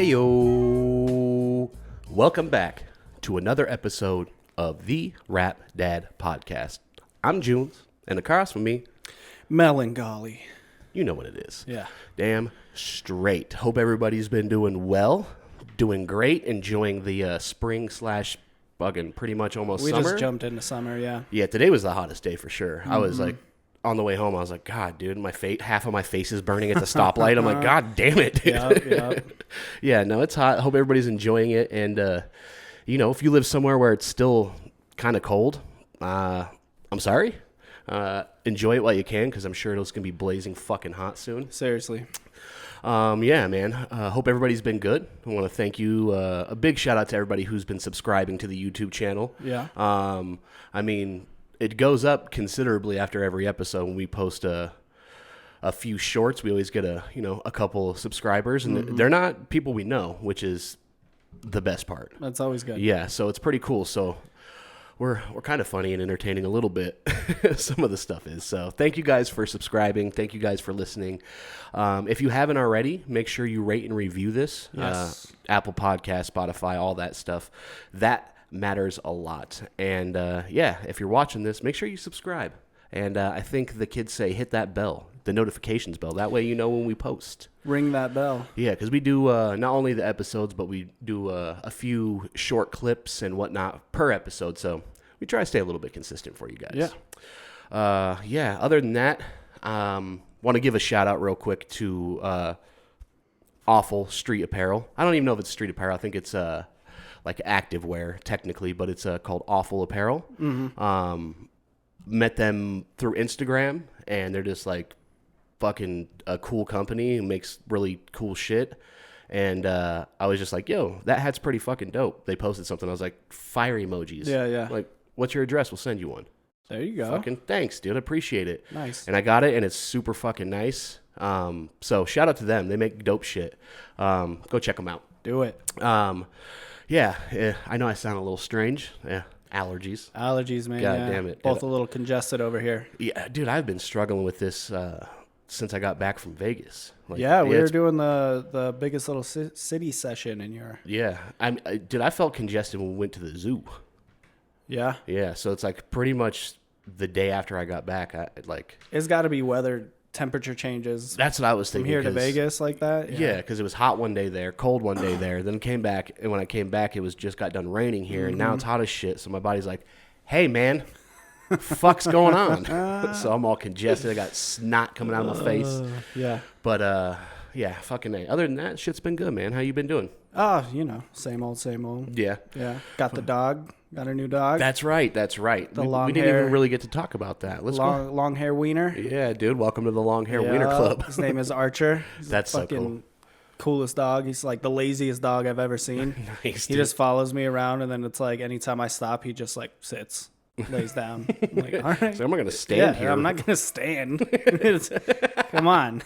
Heyo! Welcome back to another episode of the Rap Dad Podcast. I'm Junes, and across from me, Melancholy. you know what it is. Yeah. Damn straight. Hope everybody's been doing well, doing great, enjoying the spring / bugging pretty much almost summer. We just jumped into summer, yeah. Yeah, today was the hottest day for sure. I was like, on the way home, I was like, God, dude, half of my face is burning at the stoplight. I'm like, God damn it, dude. Yep. Yeah, no, it's hot. Hope everybody's enjoying it. And, if you live somewhere where it's still kind of cold, I'm sorry. Enjoy it while you can, because I'm sure it's going to be blazing fucking hot soon. Seriously. Yeah, man. Hope everybody's been good. I want to thank you. A big shout out to everybody who's been subscribing to the YouTube channel. Yeah. It goes up considerably after every episode when we post a few shorts. We always get a couple subscribers, and they're not people we know, which is the best part. That's always good. Yeah, so it's pretty cool. So we're kind of funny and entertaining a little bit. Some of the stuff is. So thank you guys for subscribing. Thank you guys for listening. If you haven't already, make sure you rate and review this. Yes. Apple Podcast, Spotify, all that stuff. That matters a lot. And if you're watching this, make sure you subscribe. And I think the kids say hit that bell, the notifications bell. That way you know when we post. Ring that bell. Yeah, because we do not only the episodes, but we do a few short clips and whatnot per episode. So we try to stay a little bit consistent for you guys. Yeah. Other than that, want to give a shout out real quick to Awful Street Apparel. I don't even know if it's street apparel. I think it's like active wear technically, but it's called Awful Apparel. Met them through Instagram, and they're just like fucking a cool company who makes really cool shit. And I was just like, yo, that hat's pretty fucking dope. They posted something. I was like, fire emojis. Yeah. Like, what's your address? We'll send you one. There you go. Fucking thanks, dude. I appreciate it. Nice. And I got it, and it's super fucking nice. So shout out to them. They make dope shit. Go check them out. Do it. Yeah, I know I sound a little strange. Yeah, allergies. Allergies, man. God yeah. damn it. Both a little congested over here. Yeah, dude, I've been struggling with this since I got back from Vegas. Like, we were doing the biggest little city session in your... Yeah, I felt congested when we went to the zoo. Yeah? Yeah, so it's like pretty much the day after I got back, It's got to be weather temperature changes. That's what I was thinking. From here to Vegas like that? Yeah, because it was hot one day there, cold one day there. Then came back, and when I came back, it was just got done raining here, and now it's hot as shit. So my body's like, hey, man, fuck's going on? So I'm all congested. I got snot coming out of my face. Yeah. But, fucking A. Other than that, shit's been good, man. How you been doing? Oh, same old. Yeah. Yeah. Got the dog. Got a new dog. That's right. The long we didn't hair. even really get to talk about that. Let's go. Long hair wiener. Yeah, dude. Welcome to the Long Hair Wiener Club. His name is Archer. He's That's the fucking coolest dog. He's like the laziest dog I've ever seen. Nice, he just follows me around, and then it's like anytime I stop, he just like sits, lays down. I'm like, all right. So I'm not going to stand here. I'm not going to stand. Come on.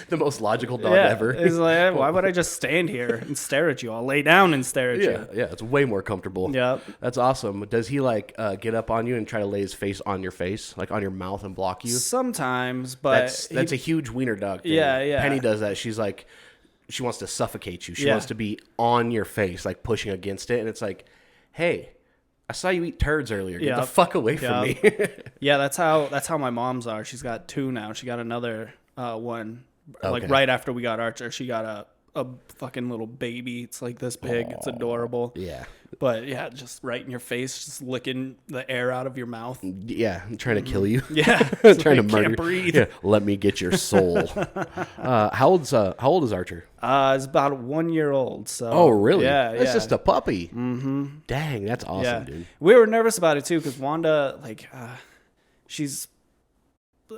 The most logical dog ever. He's like, why would I just stand here and stare at you? I'll lay down and stare at you. Yeah, it's way more comfortable. Yep. That's awesome. Does he get up on you and try to lay his face on your face, like on your mouth, and block you? Sometimes, but that's a huge wiener dog thing. Yeah. Penny does that. She's like, she wants to suffocate you. She wants to be on your face, like pushing against it, and it's like, hey, I saw you eat turds earlier. Get the fuck away from me. Yeah, that's how my mom's are. She's got two now. She got another one. Like right after we got Archer, she got a fucking little baby. It's like this big. It's adorable. Yeah. But yeah, just right in your face, just licking the air out of your mouth. Yeah, I'm trying to kill you. Yeah. Trying to murder. Can't breathe. Yeah, let me get your soul. How old is Archer? It's about 1 year old. So. Oh, really? Yeah. That's just a puppy. Mm-hmm. Dang, that's awesome, dude. We were nervous about it too because Wanda, she's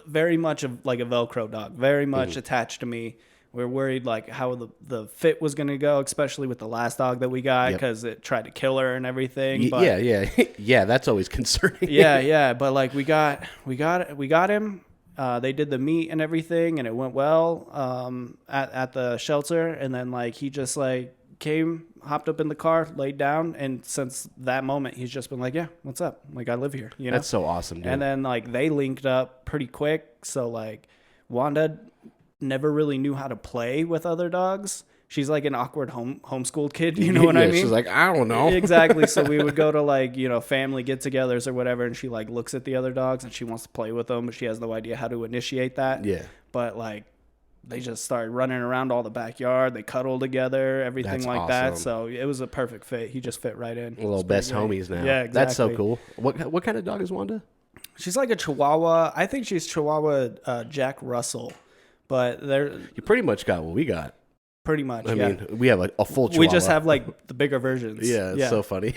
very much like a Velcro dog, very much attached to me. We're worried like how the fit was going to go, especially with the last dog that we got because it tried to kill her and everything. But, yeah. That's always concerning. yeah. But like we got him. They did the meet and everything, and it went well at the shelter. And then like he just like came, hopped up in the car, laid down, and since that moment, he's just been like, "Yeah, what's up? Like I live here." You know, that's so awesome, dude. And then like they linked up pretty quick. So like Wanda never really knew how to play with other dogs. she's like an awkward homeschooled kid. You know what I mean? She's like, I don't know. Exactly. So we would go to like, family get-togethers or whatever, and she like looks at the other dogs and she wants to play with them, but she has no idea how to initiate that. Yeah. But like, they just started running around all the backyard. They cuddle together, everything That's like awesome. that. So it was a perfect fit. He just fit right in. Little best homies now. Yeah, exactly. That's so cool. What kind of dog is Wanda? She's like a Chihuahua. I think she's Chihuahua Jack Russell, but they're You pretty much got what we got. pretty much. I mean, we have a full Chihuahua. We just have like the bigger versions. Yeah, it's so funny.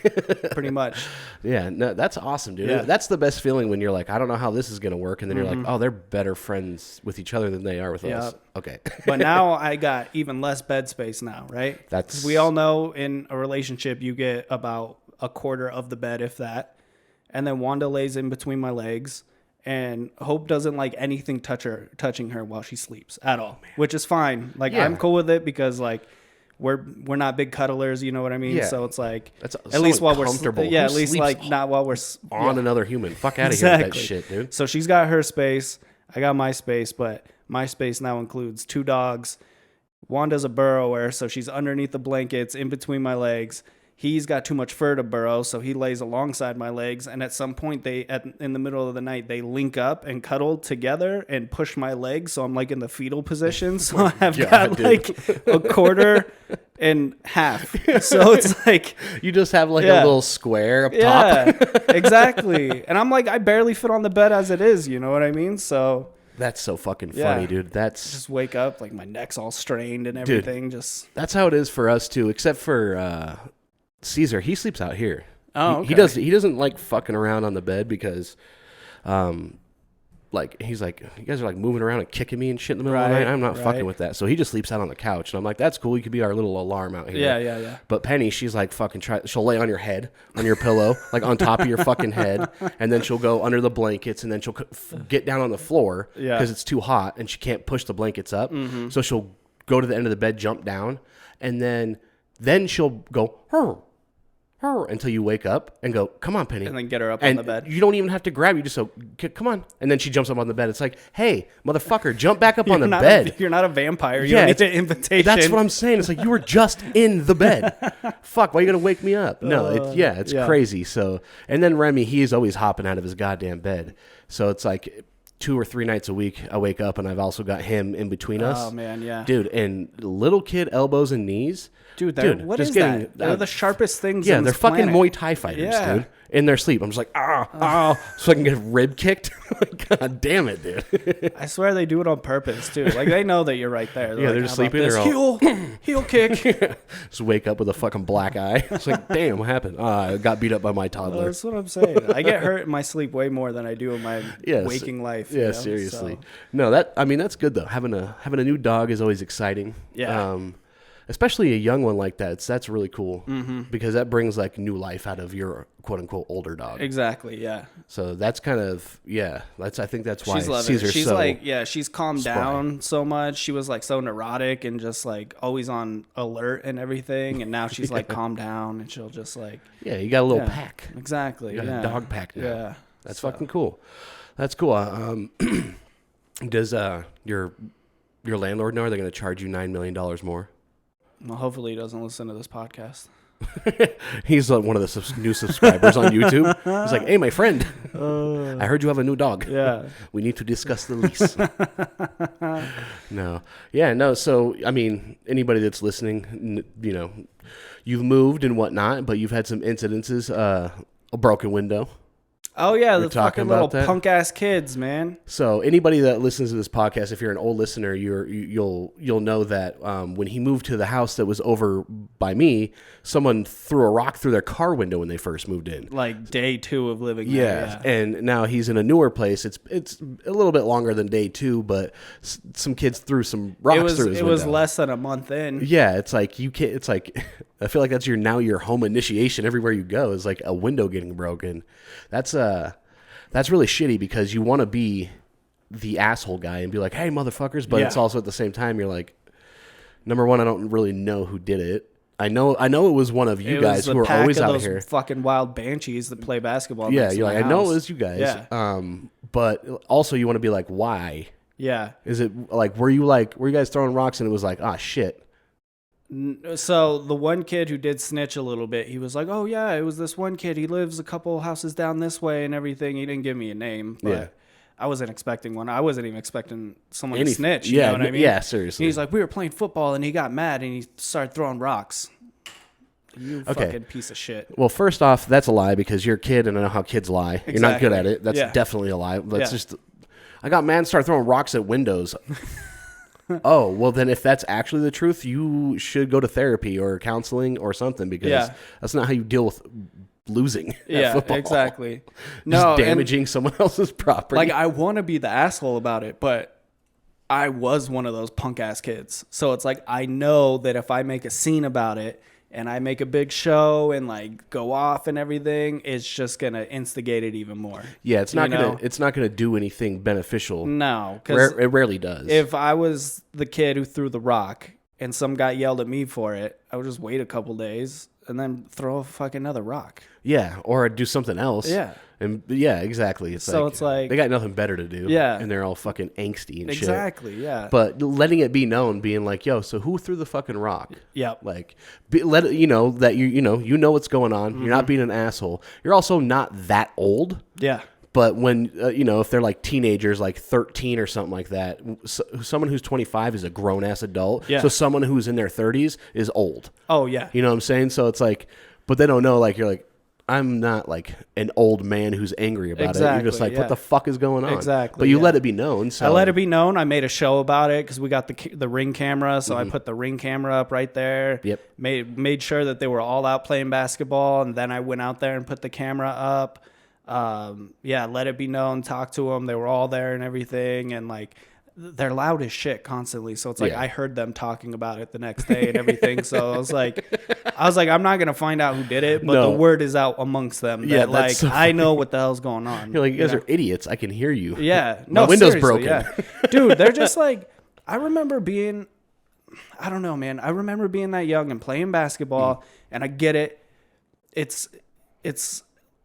Pretty much. Yeah, no, that's awesome, dude. Yeah. That's the best feeling when you're like, I don't know how this is going to work. And then you're like, oh, they're better friends with each other than they are with us. Okay. But now I got even less bed space now, right? That's We all know in a relationship, you get about a quarter of the bed, if that. And then Wanda lays in between my legs. And Hope doesn't like anything touching her while she sleeps at all, which is fine. Like, I'm cool with it because like we're not big cuddlers, you know what I mean? Yeah. So it's like That's at least while we're comfortable. at Who least sleeps like not while we're on another human. Fuck out of here with that shit, dude. So she's got her space. I got my space, but my space now includes 2 dogs. Wanda's a burrower, so she's underneath the blankets in between my legs. He's got too much fur to burrow, so he lays alongside my legs. And at some point, in the middle of the night, they link up and cuddle together and push my legs. So I'm like in the fetal position. So I've got dude. like a quarter and half. So it's like You just have like a little square up top. yeah, exactly. And I'm like, I barely fit on the bed as it is. You know what I mean? So That's so fucking funny, dude. That's just wake up like my neck's all strained and everything. that's how it is for us too. Except for Caesar, he sleeps out here. Oh, He okay. he doesn't like fucking around on the bed because, like he's like, you guys are like moving around and kicking me and shit in the middle of the Right, night. I'm not right. fucking with that. So he just sleeps out on the couch, and I'm like, that's cool. You could be our little alarm out here. Yeah. But Penny, she's like fucking she'll lay on your head, on your pillow, like on top of your fucking head, and then she'll go under the blankets, and then she'll get down on the floor Yeah. because it's too hot, and she can't push the blankets up. So she'll go to the end of the bed, jump down, and then she'll go until you wake up and go, come on, Penny. And then get her up on the bed. You don't even have to grab. You just go, come on. And then she jumps up on the bed. It's like, hey, motherfucker, jump back up on the bed. You're not a vampire. You don't need an invitation. That's what I'm saying. It's like, you were just in the bed. Fuck, why are you going to wake me up? No, it's crazy. So, and then Remy, he's always hopping out of his goddamn bed. So it's like 2 or 3 nights a week I wake up and I've also got him in between us. Oh, man, yeah. Dude, and little kid elbows and knees. What is that? They're the sharpest things Yeah, on they're this fucking planet. Muay Thai fighters, dude. In their sleep. I'm just like, so I can get rib kicked. God damn it, dude. I swear they do it on purpose, too. Like, they know that you're right there. Yeah, they're like, just "How about sleeping. this? They're all heel kick. just wake up with a fucking black eye. It's like, damn, what happened? I got beat up by my toddler. That's what I'm saying. I get hurt in my sleep way more than I do in my waking life. Yeah, seriously. So. No, that's good though. Having a new dog is always exciting. Yeah. Especially a young one like that. That's really cool because that brings like new life out of your quote unquote older dog. Exactly. Yeah. So that's kind of I think that's why she's loving Caesar's it. She's so like she's calmed down so much. She was like so neurotic and just like always on alert and everything, and now she's like calmed down and she'll just like you got a little pack. Exactly. You got a dog pack now. Yeah. That's fucking cool. That's cool. Does your landlord know? Are they going to charge you $9 million more? Well, hopefully he doesn't listen to this podcast. He's one of the new subscribers on YouTube. He's like, hey, my friend, I heard you have a new dog. Yeah. We need to discuss the lease. No. Yeah, no. So, I mean, anybody that's listening, you've moved and whatnot, but you've had some incidences, a broken window. Oh yeah, We're the fucking little punk ass kids, man. So anybody that listens to this podcast, if you're an old listener, you'll know that when he moved to the house that was over by me, someone threw a rock through their car window when they first moved in. Like day 2 of living there. Yeah, and now he's in a newer place. It's a little bit longer than day 2, but some kids threw some rocks through his window. It was less than a month in. Yeah, it's like you can't. It's like I feel like that's your home initiation everywhere you go is like a window getting broken. That's really shitty because you want to be the asshole guy and be like, hey, motherfuckers, but it's also at the same time you're like, number one, I don't really know who did it. I know it was one of you guys who are always out here. Fucking wild banshees that play basketball. Yeah, you're like, I know it was you guys. Yeah. But also you want to be like, why? Yeah. Is it like were you guys throwing rocks and it was like, ah, shit. So the one kid who did snitch a little bit, he was like, "Oh yeah, it was this one kid. He lives a couple houses down this way and everything." He didn't give me a name, but Yeah. I wasn't expecting one. I wasn't even expecting someone to snitch. You Yeah, know what I mean? yeah, seriously. He's like, "We were playing football and he got mad and he started throwing rocks." You fucking piece of shit. Well, first off, that's a lie because you're a kid and I know how kids lie. Exactly. You're not good at it. That's definitely a lie. That's just. I got mad and started throwing rocks at windows. Oh, well, then if that's actually the truth, you should go to therapy or counseling or something because that's not how you deal with losing at football. Exactly. Just damaging someone else's property. Like, I want to be the asshole about it, but I was one of those punk-ass kids. So it's like I know that if I make a scene about it and I make a big show and like go off and everything, it's just gonna instigate it even more. Yeah, it's not gonna do anything beneficial. No, because it rarely does. If I was the kid who threw the rock and some guy yelled at me for it, I would just wait a couple days and then throw a fucking another rock. Yeah, or do something else. Yeah. And yeah, exactly. It's like they got nothing better to do. Yeah. And they're all fucking angsty and shit. Exactly, yeah. But letting it be known, being like, yo, so who threw the fucking rock? Yep. Like, let it, that you know what's going on. Mm-hmm. You're not being an asshole. You're also not that old. Yeah. But when, if they're like teenagers, like 13 or something like that, someone who's 25 is a grown-ass adult. Yeah. So someone who's in their 30s is old. Oh, yeah. You know what I'm saying? So it's like, but they don't know, like, you're like, I'm not like an old man who's angry about it. You're just like, what the fuck is going on? Exactly. But you let it be known. So I let it be known. I made a show about it because we got the Ring camera. So I put the Ring camera up right there. Yep. Made sure that they were all out playing basketball. And then I went out there and put the camera up. Let it be known, talk to them. They were all there and everything. And like, they're loud as shit constantly. So it's like, I heard them talking about it the next day and everything. So I was like, I'm not going to find out who did it, but the word is out amongst them that like, so I know what the hell's going on. You're like, you guys are idiots. I can hear you. Yeah. No, my window's broken. Yeah. Dude, they're just like, I remember being, I don't know, man. I remember being that young and playing basketball and I get it. It's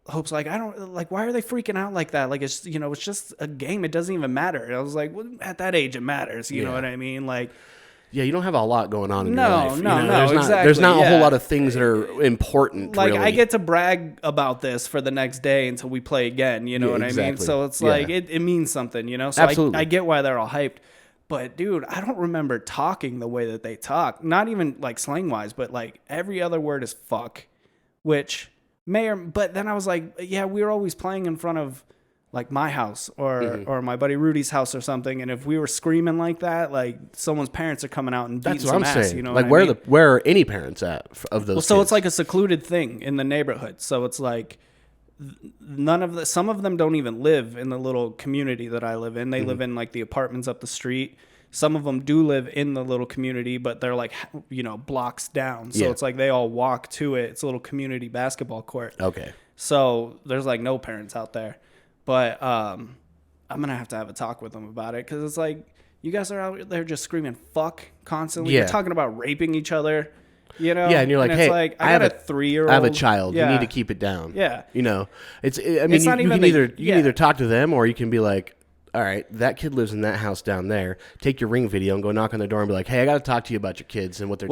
Hope's like, I don't like, why are they freaking out like that? Like, it's, it's just a game. It doesn't even matter. And I was like, well, at that age, it matters. You know what I mean? Like, yeah, you don't have a lot going on in your life. No, exactly. There's not a whole lot of things that are important. Like, really. I get to brag about this for the next day until we play again. You know what I mean? So it's like, it means something, So absolutely. I get why they're all hyped. But dude, I don't remember talking the way that they talk. Not even like slang wise, but like every other word is fuck, which but then I was like, yeah, we were always playing in front of like my house or my buddy Rudy's house or something. And if we were screaming like that, like someone's parents are coming out and beating some ass. Saying. You know, like where are any parents at of those? Well, so it's like a secluded thing in the neighborhood. So it's like some of them don't even live in the little community that I live in. They live in like the apartments up the street. Some of them do live in the little community, but they're like, blocks down. So it's like they all walk to it. It's a little community basketball court. Okay. So there's like no parents out there. But I'm going to have a talk with them about it because it's like, you guys are out there just screaming fuck constantly. Yeah. You're talking about raping each other. Yeah, and you're like, hey, like, I got a 3-year-old. I have a child. Yeah. You need to keep it down. Yeah. It's you can either talk to them or you can be like, all right, that kid lives in that house down there. Take your Ring video and go knock on the door and be like, hey, I got to talk to you about your kids and what they're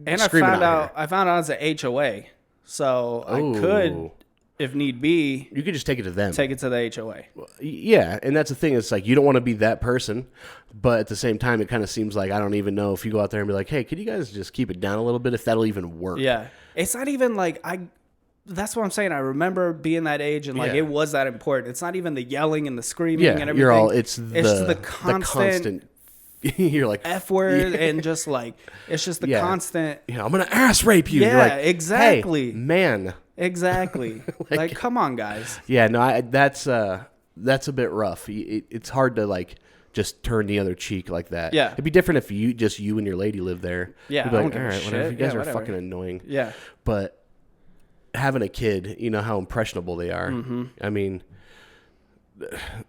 and screaming I found out it's an HOA. So I could, if need be, you could just take it to them. Take it to the HOA. Yeah, and that's the thing. It's like you don't want to be that person, but at the same time, it kind of seems like I don't even know if you go out there and be like, hey, could you guys just keep it down a little bit if that'll even work? Yeah. It's not even like that's what I'm saying. I remember being that age and like it was that important. It's not even the yelling and the screaming and everything. It's the constant you're like F word and just like it's just the constant. I'm gonna ass rape you. Yeah, you're like, exactly. Hey, man. Exactly. like, come on, guys. Yeah, no, that's a bit rough. It's hard to like just turn the other cheek like that. Yeah, it'd be different if you and your lady lived there. Yeah, you'd be like, all right, whatever. You guys are fucking annoying. Yeah, but having a kid, you know how impressionable they are. Mm-hmm. I mean,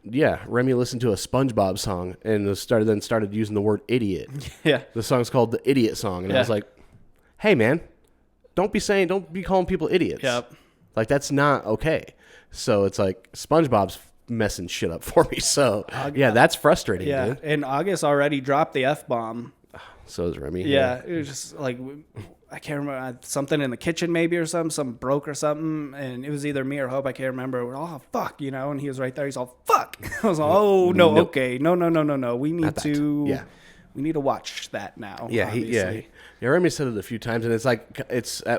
yeah, Remy listened to a SpongeBob song and started using the word idiot. Yeah, the song's called the Idiot Song, and I was like, hey man, don't be calling people idiots. Yep. Like that's not okay. So it's like SpongeBob's messing shit up for me. So yeah, that's frustrating. Yeah, dude. and August already dropped the F-bomb. So is Remy. Yeah, it was just like, I can't remember, something in the kitchen maybe or something broke or something, and it was either me or Hope, I can't remember. We're all, oh, fuck, you know, and he was right there. He's all, fuck. I was like, oh, no, Nope. okay, no. We need to, we need to watch that now. Yeah, yeah. Remy said it a few times, and it's like,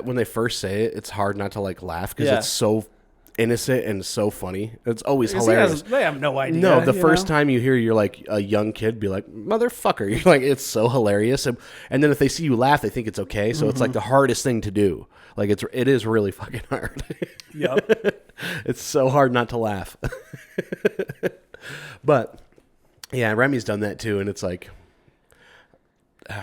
when they first say it, it's hard not to like laugh because it's so innocent and so funny. It's always hilarious. They have no idea. No, the first time you hear you're like a young kid be like, motherfucker. You're like, it's so hilarious. And then if they see you laugh, they think it's okay. So it's like the hardest thing to do. Like it is really fucking hard. Yep. It's so hard not to laugh. But yeah, Remy's done that too. And it's like,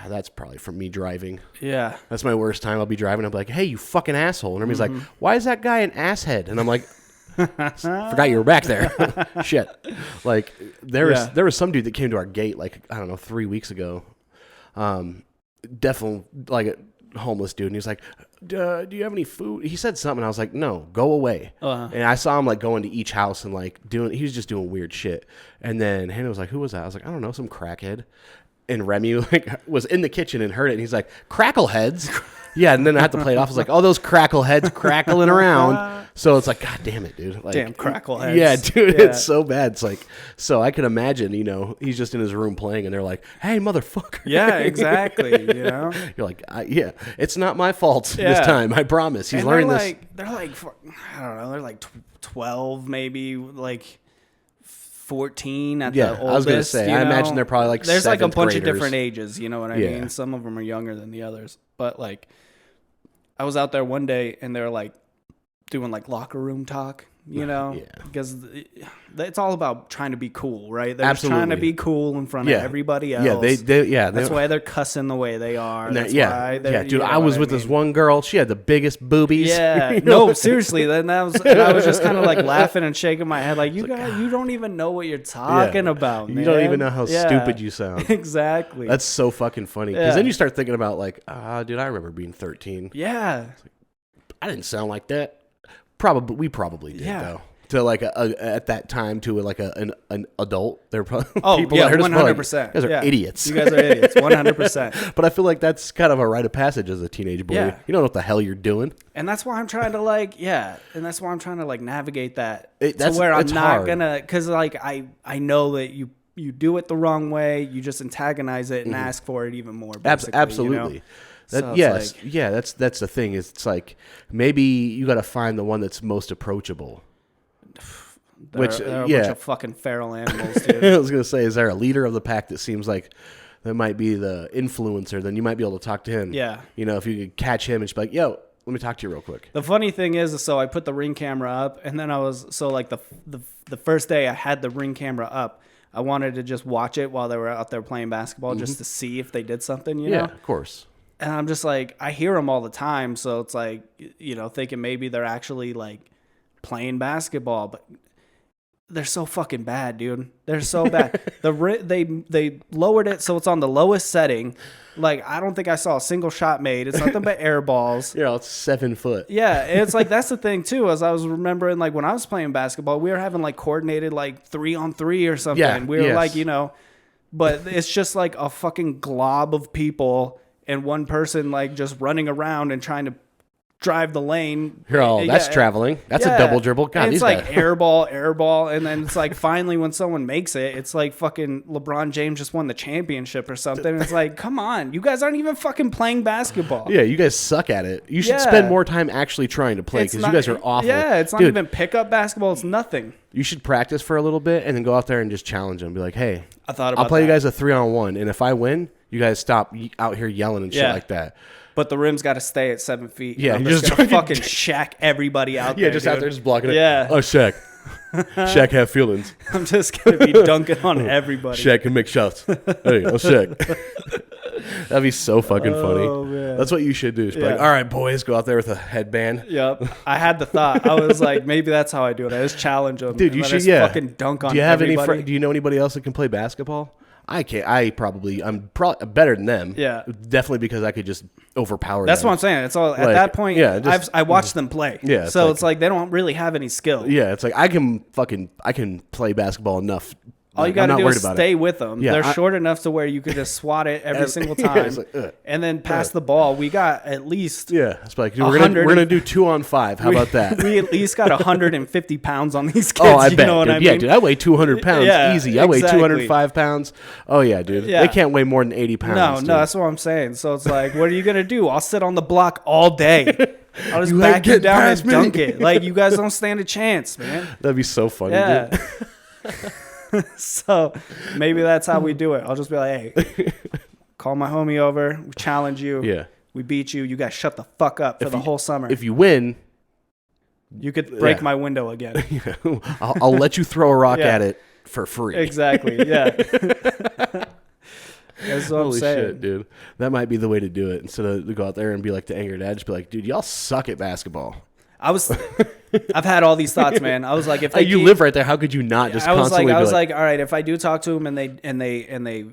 that's probably from me driving. Yeah. That's my worst time. I'll be driving. I'm like, hey, you fucking asshole. And Remy's like, why is that guy an asshead? And I'm like, forgot you were back there. Shit. Like there was some dude that came to our gate like, I don't know, 3 weeks ago. Definitely like a homeless dude. And he was like, do you have any food? He said something. I was like, no, go away. And I saw him like going to each house and like he was just doing weird shit. And then Hannah was like, who was that? I was like, I don't know, some crackhead. And Remy like was in the kitchen and heard it, and he's like, "Crackleheads." Yeah, and then I had to play it off. I was like, "Oh, those crackleheads crackling around." So it's like, God damn it, dude! Like, damn crackleheads. Yeah, dude, it's so bad. It's like, so I can imagine, you know, he's just in his room playing, and they're like, "Hey, motherfucker!" Yeah, exactly. You know, you're like, yeah, it's not my fault this time. I promise. He's learning this. They're like, I don't know, they're like 12, maybe like 14 at the oldest. I was gonna say, I imagine they're probably like there's like a bunch graders. of different ages, you know what I mean? Some of them are younger than the others, but like I was out there one day and they're like doing like locker room talk, you know, because it's all about trying to be cool, right? They're just trying to be cool in front of everybody else. That's why they're cussing the way they are. That's why dude, I was with this one girl. She had the biggest boobies. Yeah, no, seriously. Then I was just kind of like laughing and shaking my head, like you guys, you don't even know what you're talking about. You don't even know how stupid you sound. Exactly. That's so fucking funny. Because then you start thinking about like, dude, I remember being 13. Yeah, I didn't sound like that. We probably did though. To like at that time to like an adult, they're probably people that heard us 100%. You guys are idiots. You guys are idiots, 100%. But I feel like that's kind of a rite of passage as a teenage boy. Yeah. You don't know what the hell you're doing, and that's why I'm trying to navigate that to where I'm not gonna, because like I know that you do it the wrong way, you just antagonize it and ask for it even more. Absolutely. You know? That's the thing. It's like maybe you got to find the one that's most approachable. They're a bunch of fucking feral animals, dude. I was gonna say, is there a leader of the pack that seems like that might be the influencer? Then you might be able to talk to him. Yeah, you know, if you could catch him and just be like, "Yo, let me talk to you real quick." The funny thing is, so I put the Ring camera up, and then the first day I had the Ring camera up, I wanted to just watch it while they were out there playing basketball, just to see if they did something. You know? Of course. And I'm just like, I hear them all the time, so it's like, you know, thinking maybe they're actually like playing basketball, but they're so fucking bad, dude. They're so bad. They lowered it so it's on the lowest setting. Like, I don't think I saw a single shot made. It's nothing but air balls. Yeah, it's 7 foot. Yeah, it's like that's the thing too. As I was remembering, like when I was playing basketball, we were having like coordinated like 3-on-3 or something. Yeah, we were like, you know, but it's just like a fucking glob of people and one person like just running around and trying to drive the lane. That's traveling. That's a double dribble. God, and it's like guys. air ball, and then it's like finally when someone makes it, it's like fucking LeBron James just won the championship or something. And it's like, come on, you guys aren't even fucking playing basketball. Yeah, you guys suck at it. You should spend more time actually trying to play because you guys are awful. Yeah, it's not even pickup basketball. It's nothing. You should practice for a little bit and then go out there and just challenge them. Be like, hey, I'll play you guys a 3-on-1, and if I win, you guys stop out here yelling and shit like that. But the rim's got to stay at 7 feet. Yeah, I'm just gonna fucking shack everybody out there. Yeah, just out there, just blocking it. Yeah. Oh, Shaq. Shaq have feelings. I'm just gonna be dunking on everybody. Shaq can make shots. Hey, Shaq. That'd be so fucking funny. Man. That's what you should do. Just be like, all right, boys, go out there with a headband. Yep. I had the thought. I was like, maybe that's how I do it. I just challenge them. Dude, you should. Fucking dunk on. Do you have everybody. do you know anybody else that can play basketball? I can't. I'm probably better than them. Yeah, definitely because I could just overpower. That's them. what I'm saying. It's all at that point. Yeah, I watched them play. Yeah, so it's like they don't really have any skill. Yeah, it's like I can play basketball enough All you Like, I'm got to not do worried is about stay it. with them. Yeah, They're short enough to where you could just swat it every single time, it's like, and then pass the ball. We got at least it's like, dude, we're gonna do 2-on-5. How about that? We at least got 150 pounds on these kids. Oh, I bet, know what dude. I mean? Yeah, dude, I weigh 200 pounds easy. I weigh exactly. 205 pounds. Oh yeah, dude. Yeah. They can't weigh more than 80 pounds. No, that's what I'm saying. So it's like, what are you gonna do? I'll sit on the block all day. I'll just You back ain't you getting down past and me. dunk it. Like, you guys don't stand a chance, man. That'd be so funny, Yeah. dude. So maybe that's how we do it. I'll just be like, hey, call my homie over. We challenge you. Yeah. We beat you. You guys shut the fuck up for the whole summer. If you win, you could break my window again. I'll let you throw a rock at it for free. Exactly. Yeah. That's what I'm Holy saying. shit, dude. That might be the way to do it. Instead of to go out there and be like the angry dad, just be like, dude, y'all suck at basketball. I've had all these thoughts, man. I was like, if you live right there, how could you not just constantly I was be like, all right, if I do talk to them and they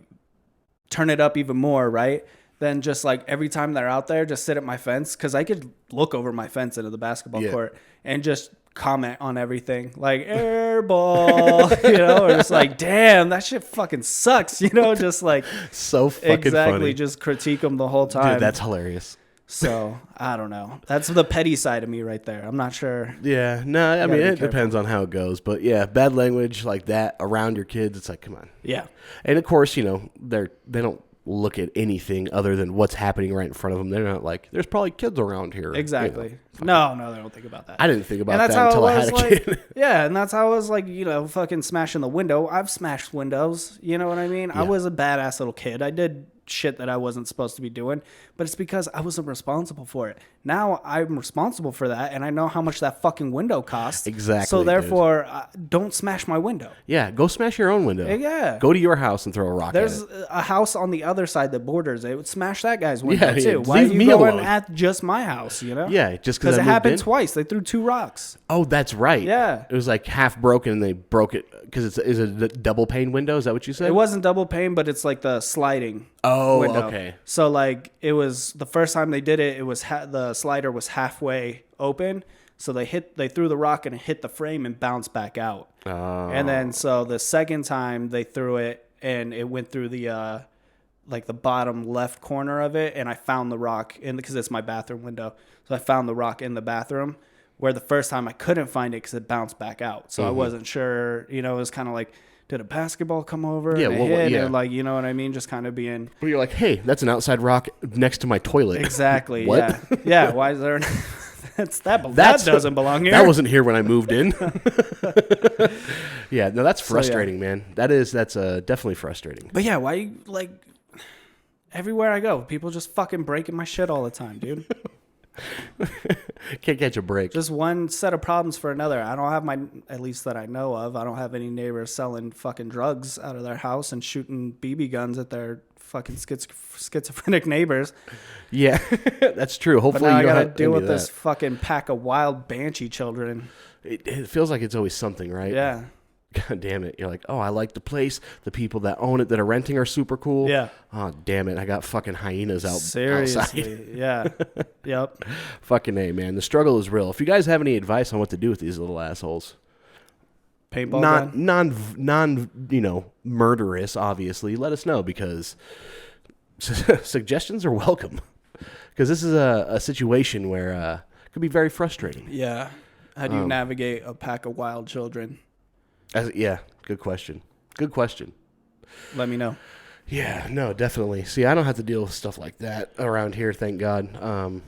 turn it up even more, right? Then just like every time they're out there, just sit at my fence, because I could look over my fence into the basketball court and just comment on everything, like air ball, or just like, damn, that shit fucking sucks, just like so fucking funny. Just critique them the whole time. Dude, that's hilarious. So I don't know. That's the petty side of me right there. I'm not sure. Yeah, no, I mean, it careful. depends on how it goes. But yeah, bad language like that around your kids, it's like, come on. Yeah. And of course, they don't look at anything other than what's happening right in front of them. They're not like, there's probably kids around here. Exactly. No, they don't think about that. I didn't think about that until I had a kid. Yeah, and that's how I was like, fucking smashing the window. I've smashed windows. You know what I mean? Yeah. I was a badass little kid. I did shit that I wasn't supposed to be doing, but it's because I wasn't responsible for it. Now I'm responsible for that, and I know how much that fucking window costs. Exactly. So therefore, don't smash my window. Yeah, go smash your own window. Yeah. Go to your house and throw a rock There's at it. a house on the other side that borders it. Would smash that guy's window Yeah, too. Why are leave you me going alone. at just my house? Yeah, just because because it happened twice. They threw 2 rocks. Oh, that's right. Yeah. It was like half broken, and they broke it because it's a double pane window. Is that what you said? It wasn't double pane, but it's like the sliding. Oh, window. okay. So like it was the first time they did it. It was the slider was halfway open, so they threw the rock and it hit the frame and bounced back out. Oh. And then so the second time they threw it and it went through the like the bottom left corner of it, and I found the rock because it's my bathroom window. So I found the rock in the bathroom, where the first time I couldn't find it because it bounced back out. So I wasn't sure. It was kind of like, did a basketball come over and hit? Yeah. And like, you know what I mean? Just kind of being... But you're like, hey, that's an outside rock next to my toilet. Exactly, What? yeah. Yeah, why is there... that doesn't belong here. That wasn't here when I moved in. Yeah, no, that's frustrating, man. That's definitely frustrating. But yeah, why, like, everywhere I go, people just fucking breaking my shit all the time, dude. Can't catch a break. Just one set of problems for another. I don't have at least that I know of, I don't have any neighbors selling fucking drugs out of their house and shooting BB guns at their fucking schizophrenic neighbors. Yeah, that's true. Hopefully, but now you I don't gotta have deal any with of this that. fucking pack of wild banshee children. It feels like it's always something, right? Yeah. God damn it. You're like, oh, I like the place. The people that own it that are renting are super cool. Yeah. Oh, damn it. I got fucking hyenas Seriously. outside. Yeah. Yep. Fucking A, man. The struggle is real. If you guys have any advice on what to do with these little assholes, Paintball gun? non murderous, obviously, let us know, because suggestions are welcome. Because this is a situation where it could be very frustrating. Yeah. How do you navigate a pack of wild children? Yeah, good question. Good question. Let me know. Yeah, no, definitely. See, I don't have to deal with stuff like that around here, thank God.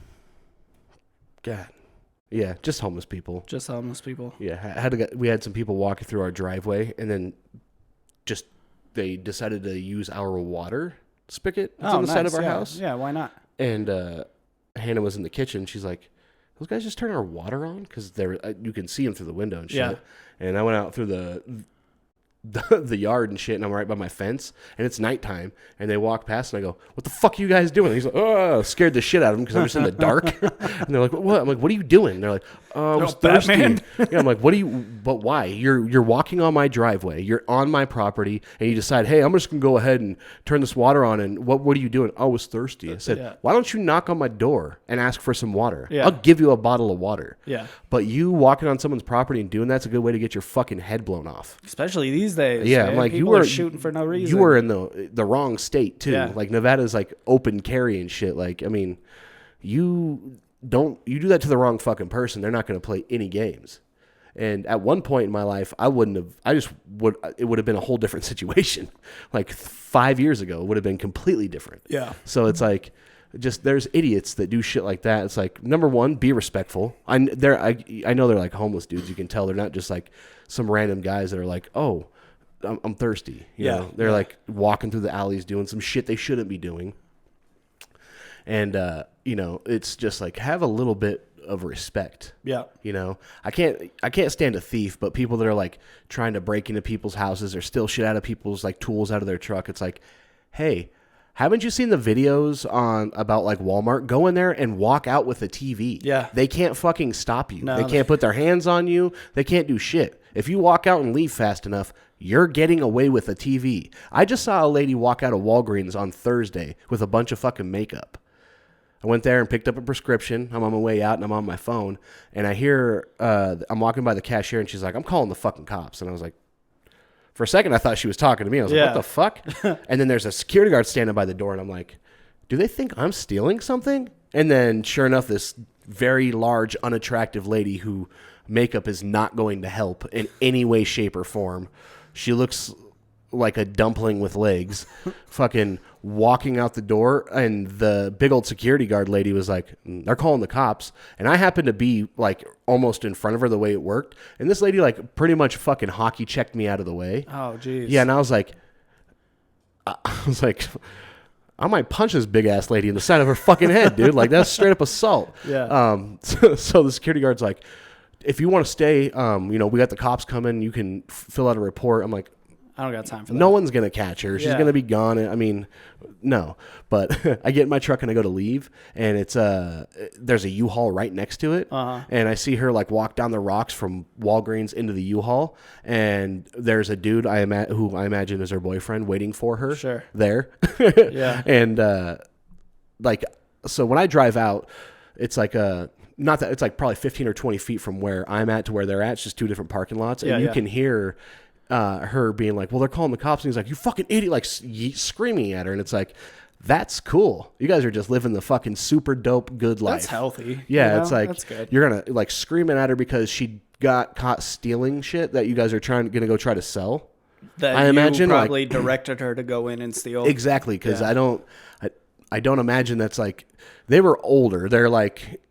God. Yeah, just homeless people. Just homeless people. Yeah, we had some people walking through our driveway, and then they decided to use our water spigot that's on the side of our house. Yeah, why not? And Hannah was in the kitchen. She's like, those guys just turn our water on? Because you can see them through the window and shit. Yeah. And I went out through the yard and shit, and I'm right by my fence, and it's nighttime, and they walk past, and I go, what the fuck are you guys doing? And he's like, oh, scared the shit out of him because I'm just in the dark. And they're like, what? I'm like, what are you doing? They're like, I was thirsty. Batman. Yeah, I'm like, but why? You're walking on my driveway, you're on my property, and you decide, hey, I'm just going to go ahead and turn this water on, and what are you doing? I was thirsty. I said, why don't you knock on my door and ask for some water? Yeah. I'll give you a bottle of water. Yeah. But you walking on someone's property and doing that's a good way to get your fucking head blown off. Especially these days. Yeah, man. I'm like, People are shooting for no reason. You were in the wrong state too. Yeah. Like Nevada's like open carry and shit. Like, I mean, you do that to the wrong fucking person, they're not going to play any games. And at one point in my life, it would have been a whole different situation. Like 5 years ago, it would have been completely different. Yeah. So it's like, just there's idiots that do shit like that. It's like, number one, be respectful. I know they're like homeless dudes. You can tell they're not just like some random guys that are like, oh, I'm thirsty. You know, they're like walking through the alleys doing some shit they shouldn't be doing. And, you know, it's just like, have a little bit of respect. Yeah. You know, I can't stand a thief, but people that are like trying to break into people's houses or steal shit out of people's like tools out of their truck. It's like, hey, haven't you seen the videos about like Walmart? Go in there and walk out with a TV. Yeah. They can't fucking stop you. No, they can't put their hands on you. They can't do shit. If you walk out and leave fast enough, you're getting away with a TV. I just saw a lady walk out of Walgreens on Thursday with a bunch of fucking makeup. I went there and picked up a prescription. I'm on my way out and I'm on my phone. And I hear, I'm walking by the cashier and she's like, I'm calling the fucking cops. And I was like, for a second, I thought she was talking to me. I was like, what the fuck? And then there's a security guard standing by the door and I'm like, do they think I'm stealing something? And then sure enough, this very large, unattractive lady who makeup is not going to help in any way, shape, or form. She looks like a dumpling with legs, fucking walking out the door, and the big old security guard lady was like, they're calling the cops. And I happened to be like almost in front of her the way it worked. And this lady like pretty much fucking hockey checked me out of the way. Oh, geez. Yeah, and I was like, I might punch this big ass lady in the side of her fucking head, dude. Like that's straight up assault. Yeah. So the security guard's like, if you want to stay, you know, we got the cops coming. You can fill out a report. I'm like, I don't got time for that. No one's going to catch her. She's going to be gone. I mean, no. But I get in my truck and I go to leave, and it's there's a U-Haul right next to it. And I see her like walk down the rocks from Walgreens into the U-Haul, and there's a dude who I imagine is her boyfriend waiting for her there. Yeah. And like, so when I drive out, it's like not that it's like probably 15 or 20 feet from where I'm at to where they're at. It's just two different parking lots, and you can hear her being like, well, they're calling the cops. And he's like, you fucking idiot, like screaming at her. And it's like, that's cool. You guys are just living the fucking super dope good life. That's healthy. Yeah, you know? it's like, that's good. You're going to like screaming at her because she got caught stealing shit that you guys are going to go try to sell. That I imagine probably directed her to go in and steal. Exactly, because I don't imagine that's like, they were older. They're like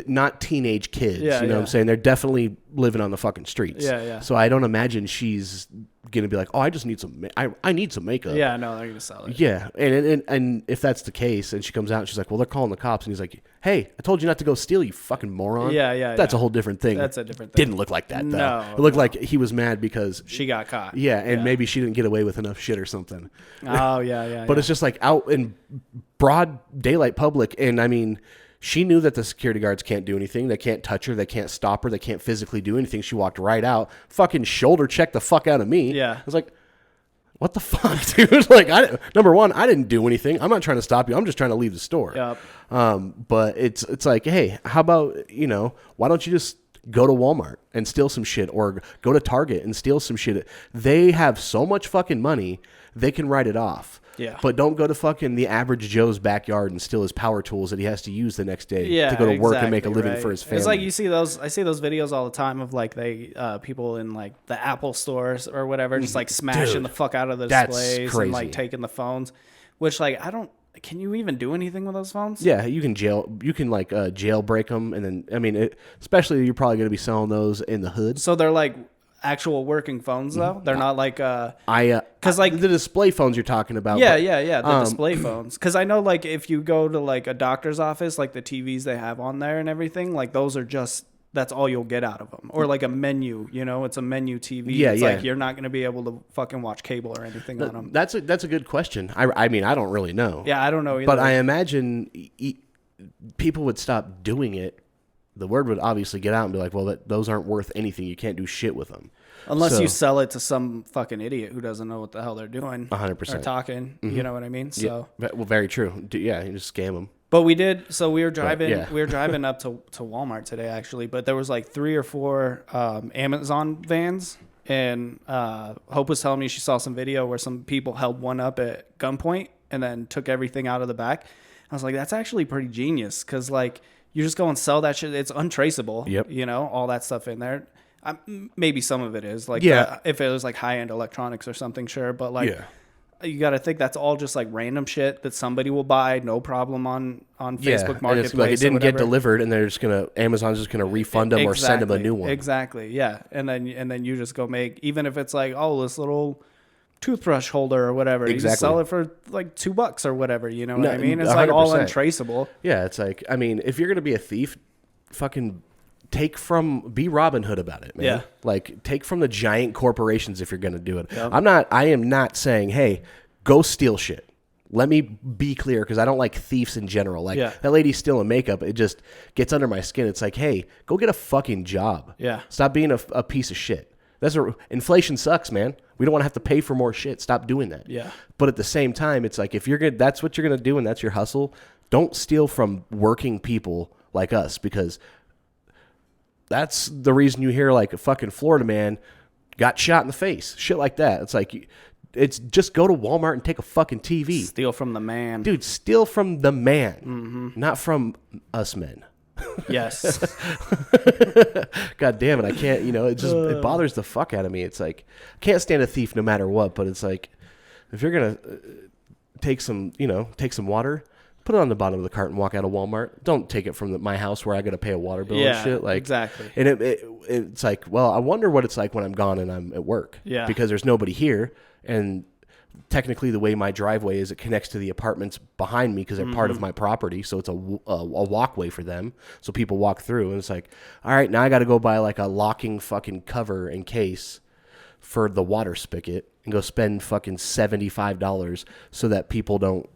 not teenage kids, you know what I'm saying? They're definitely living on the fucking streets. Yeah. So I don't imagine she's gonna be like, oh, I just need some, I need some makeup. Yeah, no, they're gonna sell it. Yeah, and if that's the case, and she comes out and she's like, well, they're calling the cops, and he's like, hey, I told you not to go steal, you fucking moron. Yeah. That's a whole different thing. That's a different thing. Didn't look like that though. No, it looked like he was mad because she got caught. Yeah, and maybe she didn't get away with enough shit or something. Oh yeah. But it's just like out in broad daylight public, and I mean, she knew that the security guards can't do anything. They can't touch her. They can't stop her. They can't physically do anything. She walked right out, fucking shoulder checked the fuck out of me. Yeah. I was like, what the fuck, dude? Like, number one, I didn't do anything. I'm not trying to stop you. I'm just trying to leave the store. Yep. But it's like, hey, how about, you know, why don't you just go to Walmart and steal some shit, or go to Target and steal some shit? They have so much fucking money, they can write it off. Yeah. But don't go to fucking the average Joe's backyard and steal his power tools that he has to use the next day to go to work and make a living for his family. It's like I see those videos all the time of like people in like the Apple stores or whatever just like smashing the fuck out of the displays and like taking the phones, which like can you even do anything with those phones? Yeah, you can jailbreak them, and then I mean, especially you're probably going to be selling those in the hood. So they're like actual working phones though. They're not like because like the display phones you're talking about. Yeah, the display phones. Because I know like if you go to like a doctor's office, like the TVs they have on there and everything, like those are just, that's all you'll get out of them. Or like a menu, you know, it's a menu TV. Yeah, it's like you're not going to be able to fucking watch cable or anything on them. That's a good question. I mean, I don't really know. Yeah, I don't know either. But I imagine people would stop doing it. The word would obviously get out and be like, well, those aren't worth anything. You can't do shit with them. Unless you sell it to some fucking idiot who doesn't know what the hell they're doing. 100%. Or talking. Mm-hmm. You know what I mean? So. Yeah. Well, very true. Yeah, you just scam them. But we did. So we were driving. We were driving up to Walmart today, actually. But there was like 3 or 4 Amazon vans And Hope was telling me she saw some video where some people held one up at gunpoint and then took everything out of the back. I was like, that's actually pretty genius because, like, you just go and sell that shit. It's untraceable. Yep. You know, all that stuff in there. Maybe some of it is. Like, if it was, like, high-end electronics or something, sure. But, like, you got to think that's all just, like, random shit that somebody will buy, no problem on Facebook Marketplace. It's like it didn't get delivered, and they're just Amazon's just gonna refund them or send them a new one. Exactly, yeah. And then you just go make, even if it's like, oh, this little toothbrush holder or whatever, you just sell it for like $2 or whatever. You know what I mean? It's 100%. Like all untraceable. Yeah, it's like, I mean, if you're gonna be a thief, fucking be Robin Hood about it, man. Yeah. Like, take from the giant corporations if you're gonna do it. Yep. I am not saying, hey, go steal shit. Let me be clear, because I don't like thieves in general. Like, that lady stealing makeup, it just gets under my skin. It's like, hey, go get a fucking job. Yeah. Stop being a piece of shit. Inflation sucks, man. We don't want to have to pay for more shit. Stop doing that. Yeah. But at the same time, it's like, if that's what you're gonna do and that's your hustle, don't steal from working people like us, because that's the reason you hear like a fucking Florida man got shot in the face, shit like that. It's like, it's just go to Walmart and take a fucking TV. Steal from the man. Dude, steal from the man, not from us men. Yes. God damn it, I can't, it bothers the fuck out of me. It's like, I can't stand a thief no matter what, but it's like, if you're going to take some water, put it on the bottom of the cart and walk out of Walmart. Don't take it from my house where I got to pay a water bill and shit. Like, exactly. And it's like, well, I wonder what it's like when I'm gone and I'm at work. Yeah. Because there's nobody here. And technically the way my driveway is, it connects to the apartments behind me because they're part of my property. So it's a walkway for them. So people walk through, and it's like, all right, now I got to go buy like a locking fucking cover and case for the water spigot and go spend fucking $75 so that people don't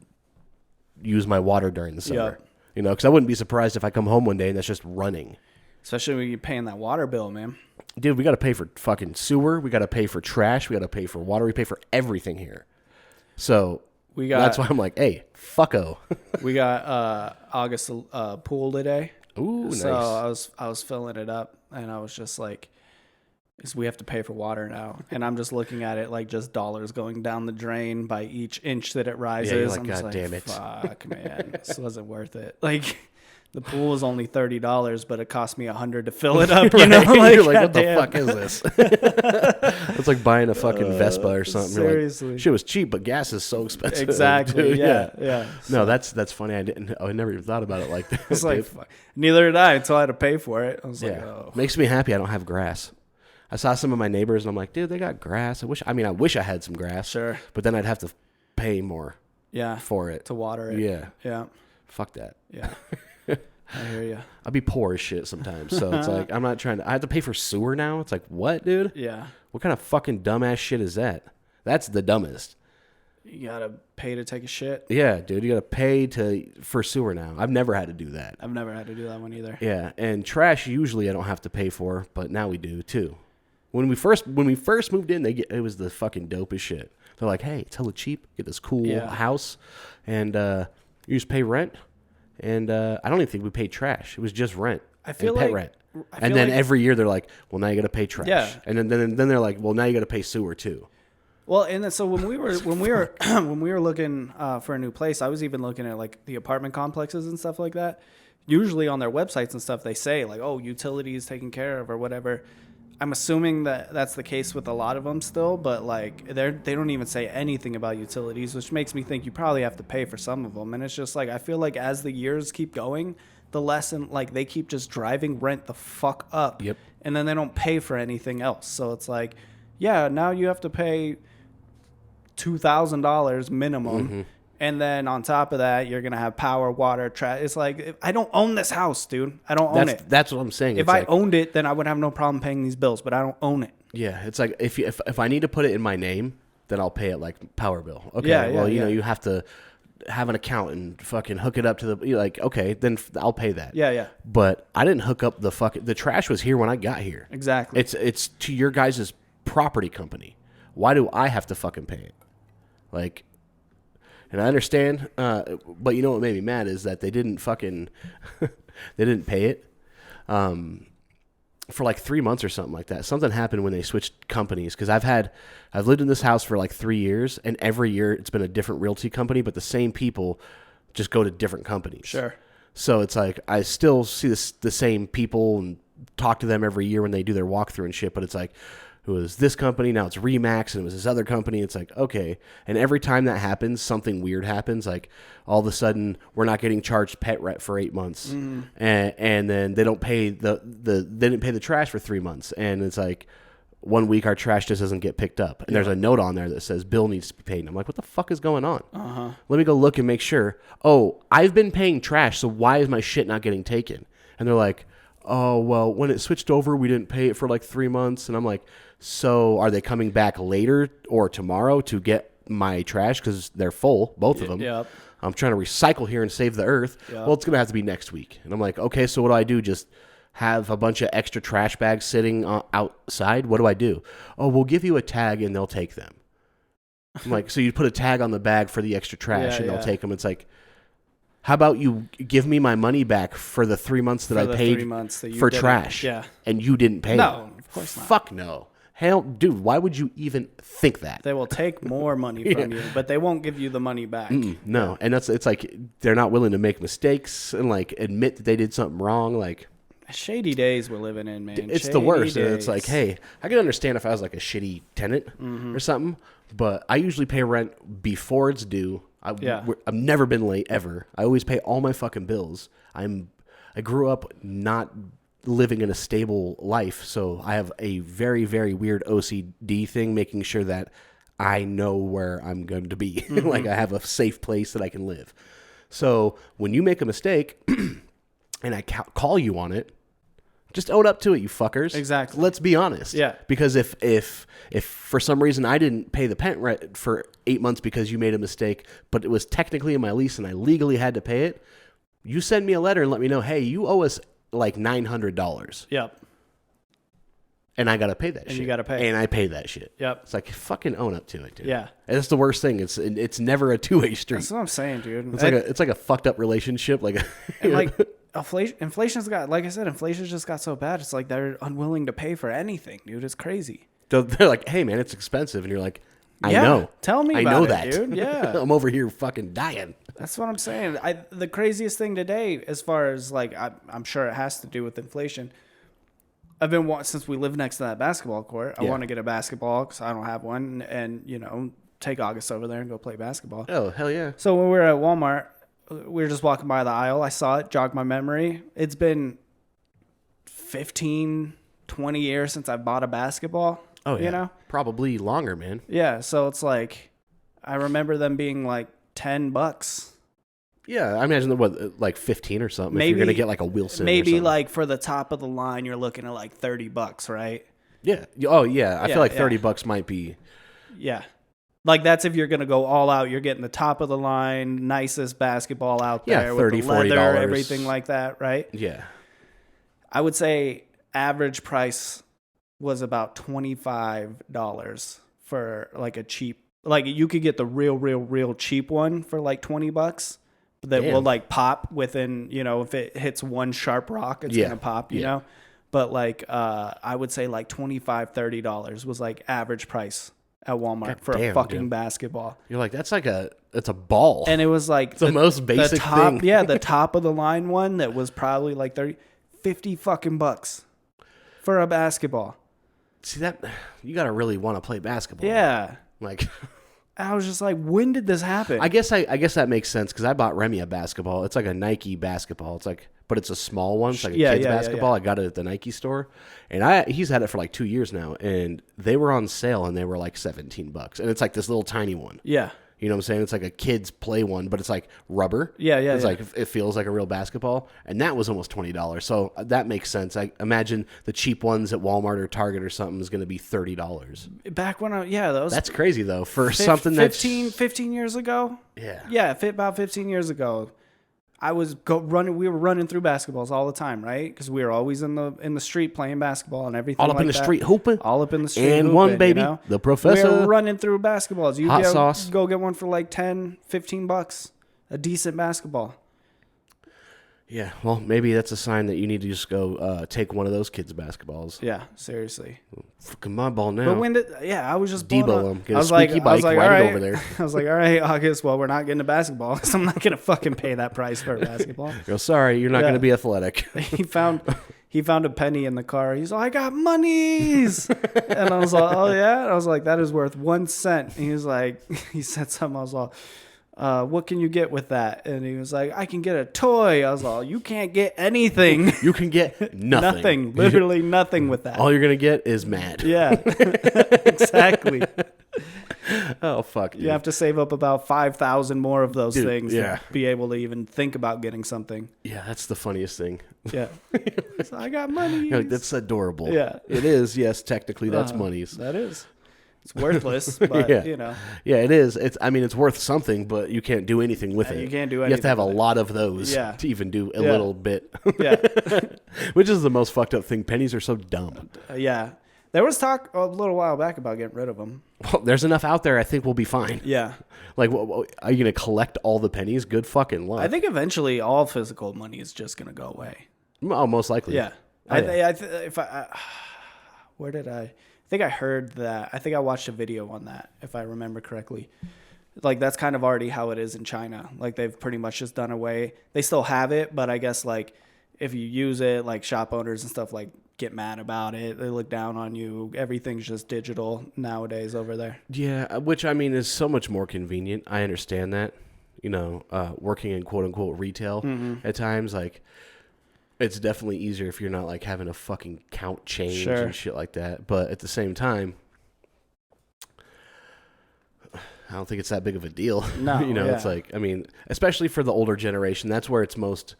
use my water during the summer. Yep. Because I wouldn't be surprised if I come home one day and that's just running. Especially when you're paying that water bill, man. Dude, we got to pay for fucking sewer. We got to pay for trash. We got to pay for water. We pay for everything here. So that's why I'm like, hey, fucko. We got August pool today. Ooh, nice. So I was filling it up, and I was just like, we have to pay for water now. And I'm just looking at it like just dollars going down the drain by each inch that it rises. Yeah, you're like, I'm God just damn like, it. Fuck, man. This wasn't worth it. Like, the pool was only $30, but it cost me $100 to fill it up. You know, like, you're like, what the fuck is this? It's like buying a fucking Vespa or something. Seriously, like, shit was cheap, but gas is so expensive. Exactly. Dude, yeah. No, that's funny. I never even thought about it like that. It's like, fuck. Neither did I until I had to pay for it. I was like, oh. Makes me happy I don't have grass. I saw some of my neighbors and I'm like, dude, they got grass. I wish I had some grass. Sure. But then I'd have to pay more. Yeah. For it. To water it. Yeah. Yeah. Fuck that. Yeah. I hear you. I'd be poor as shit sometimes. So it's like, I'm not trying to, I have to pay for sewer now. It's like, what, dude? Yeah. What kind of fucking dumbass shit is that? That's the dumbest. You gotta pay to take a shit. Yeah, dude. You gotta pay for sewer now. I've never had to do that. I've never had to do that one either. Yeah. And trash usually I don't have to pay for, but now we do too. When we first moved in, it was the fucking dopest shit. They're like, hey, it's hella cheap. Get this cool house, and you just pay rent. And I don't even think we paid trash. It was just rent. I feel pet like rent. And then every year they're like, well, now you got to pay trash. Yeah. And then they're like, well, now you got to pay sewer too. Well, and then, so when we were looking for a new place, I was even looking at like the apartment complexes and stuff like that. Usually on their websites and stuff, they say like, oh, utilities taken care of or whatever. I'm assuming that that's the case with a lot of them still, but like they don't even say anything about utilities, which makes me think you probably have to pay for some of them. And it's just like, I feel like as the years keep going, the lesson, like they keep just driving rent the fuck up. Yep. And then they don't pay for anything else. So it's like, yeah, now you have to pay $2,000 minimum. Mm-hmm. And then on top of that, you're going to have power, water, trash. It's like, I don't own this house, dude. I don't own it. That's what I'm saying. If I owned it, then I would have no problem paying these bills, but I don't own it. Yeah, it's like if I need to put it in my name, then I'll pay it like power bill. Okay, you know, you have to have an account and fucking hook it up to the, you're like, okay, then I'll pay that. Yeah. But I didn't hook up the trash was here when I got here. Exactly. It's to your guys' property company. Why do I have to fucking pay it? Like, and I understand, but you know what made me mad is that they didn't fucking, they didn't pay it. for like 3 months or something like that. Something happened when they switched companies because I've lived in this house for like 3 years, and every year it's been a different realty company, but the same people just go to different companies. Sure. So it's like I still see the same people and talk to them every year when they do their walkthrough and shit, but it's like, it was this company, now it's Remax, and it was this other company. It's like, okay. And every time that happens, something weird happens. Like all of a sudden, we're not getting charged pet rent for 8 months, and then they don't pay they didn't pay the trash for 3 months, and it's like 1 week our trash just doesn't get picked up, and there's a note on there that says bill needs to be paid. And I'm like, what the fuck is going on? Let me go look and make sure. Oh, I've been paying trash, so why is my shit not getting taken? And they're like, oh, well, when it switched over, we didn't pay it for like 3 months. And I'm like, so are they coming back later or tomorrow to get my trash? Because they're full, both of them. Yep. I'm trying to recycle here and save the earth. Yep. Well, it's going to have to be next week. And I'm like, okay, so what do I do? Just have a bunch of extra trash bags sitting outside? What do I do? Oh, we'll give you a tag and they'll take them. I'm like, so you put a tag on the bag for the extra trash and they'll take them. It's like, how about you give me my money back for the 3 months that I paid for trash? Yeah. And you didn't pay No, it? of course not. Fuck no. Hell, dude, why would you even think that? They will take more money from you, but they won't give you the money back. No. And it's like they're not willing to make mistakes and like admit that they did something wrong. Like, shady days we're living in, man. it's the worst. And it's like, hey, I can understand if I was like a shitty tenant or something, but I usually pay rent before it's due. I've never been late ever. I always pay all my fucking bills. I grew up not living in a stable life, so I have a very, very weird OCD thing, making sure that I know where I'm going to be. Like I have a safe place that I can live. So when you make a mistake and I call you on it, just own up to it, you fuckers. Exactly. Let's be honest. Yeah. Because if for some reason I didn't pay the pet rent for 8 months because you made a mistake, but it was technically in my lease and I legally had to pay it, you send me a letter and let me know, hey, you owe us like $900. Yep. And I got to pay that shit. And you got to pay. And I pay that shit. Yep. It's like, fucking own up to it, dude. Yeah. And that's the worst thing. It's never a two-way street. That's what I'm saying, dude. It's like a fucked up relationship. Like, and like inflation's got, like I said, inflation's just got so bad. It's like they're unwilling to pay for anything, dude. It's crazy. They're like, hey, man, it's expensive. And you're like, I know. Tell me about it, dude. Yeah. I'm over here fucking dying. That's what I'm saying. The craziest thing today, as far as like, I'm sure it has to do with inflation. I've been since we live next to that basketball court. I want to get a basketball because I don't have one, and take August over there and go play basketball. Oh, hell yeah! So when we were at Walmart, we were just walking by the aisle. I saw it, jogged my memory. It's been 15, 20 years since I bought a basketball. Oh yeah, probably longer, man. Yeah, so it's like I remember them being like $10. Yeah, I imagine like 15 or something. Maybe if you're gonna get like a Wilson. Maybe like for the top of the line, you're looking at like $30, right? Yeah. Oh yeah. I feel like $30 might be. Yeah. Like that's if you're gonna go all out. You're getting the top of the line, nicest basketball out there. Yeah, $30, with the leather, $40. everything like that, right? Yeah. I would say average price was about $25 for like a cheap. Like you could get the real cheap one for like $20. That will like pop within, if it hits one sharp rock, it's gonna pop, you know. But like I would say like $25-$30 was like average price at Walmart for a fucking basketball. You're like, it's a ball. And it was like the most basic thing. Yeah, the top of the line one that was probably like 50 fucking bucks for a basketball. See that you gotta really want to play basketball. Yeah. Like I was just like, when did this happen? I guess that makes sense because I bought Remy a basketball. It's like a Nike basketball. It's like, but it's a small one. It's like a kid's basketball. Yeah. I got it at the Nike store, and he's had it for like 2 years now, and they were on sale, and they were like $17, and it's like this little tiny one. Yeah. You know what I'm saying? It's like a kid's play one, but it's like rubber. Yeah. It's like it feels like a real basketball, and that was almost $20. So that makes sense. I imagine the cheap ones at Walmart or Target or something is going to be $30. Back when that's crazy though for something that's 15 years ago. Yeah, about 15 years ago. I was running. We were running through basketballs all the time, right? Because we were always in the street playing basketball and everything. All up in the street hooping. All up in the street and hooping, one baby, the professor. We were running through basketballs. You hot sauce. Go get one for like $10-$15, a decent basketball. Yeah, well, maybe that's a sign that you need to just go take one of those kids' basketballs. Yeah, seriously. Fucking my ball now. But when I was just Debo him. Get a squeaky bike, I was like, ride all it right. over there. I was like, all right, August. Well, we're not getting a basketball, so I'm not gonna fucking pay that price for a basketball. Go, sorry, you're not going to be athletic. He found a penny in the car. He's like, I got monies, and I was like, oh yeah. And I was like, that is worth 1 cent. And he was like, he said something. I was like, what can you get with that? And he was like, I can get a toy. I was like, you can't get anything. You can get nothing. Nothing. Literally nothing with that. All you're going to get is mad. Yeah, exactly. Oh, fuck. Dude. You have to save up about 5,000 more of those things yeah. to be able to even think about getting something. Yeah, that's the funniest thing. Yeah. So I got money. You're like, that's adorable. Yeah. It is. Yes, technically, that's monies. That is. It's worthless, but, you know. Yeah, it is. It's worth something, but you can't do anything with it. You can't do anything. You have to have a with lot of those to even do a little bit. Yeah. Which is the most fucked up thing. Pennies are so dumb. Yeah. There was talk a little while back about getting rid of them. Well, there's enough out there. I think we'll be fine. Yeah. Like, are you going to collect all the pennies? Good fucking luck. I think eventually all physical money is just going to go away. Oh, most likely. Yeah. Where did I think I heard that? I think I watched a video on that, if I remember correctly. Like, that's kind of already how it is in China. Like, they've pretty much just done away. They still have it, but I guess, like, if you use it, like, shop owners and stuff, like, get mad about it. They look down on you. Everything's just digital nowadays over there. Yeah, which, I mean, is so much more convenient. I understand that. You know, working in quote-unquote retail at times, like, it's definitely easier if you're not, like, having to fucking count change and shit like that. But at the same time, I don't think it's that big of a deal. No, you know, it's like, I mean, especially for the older generation, that's where it's most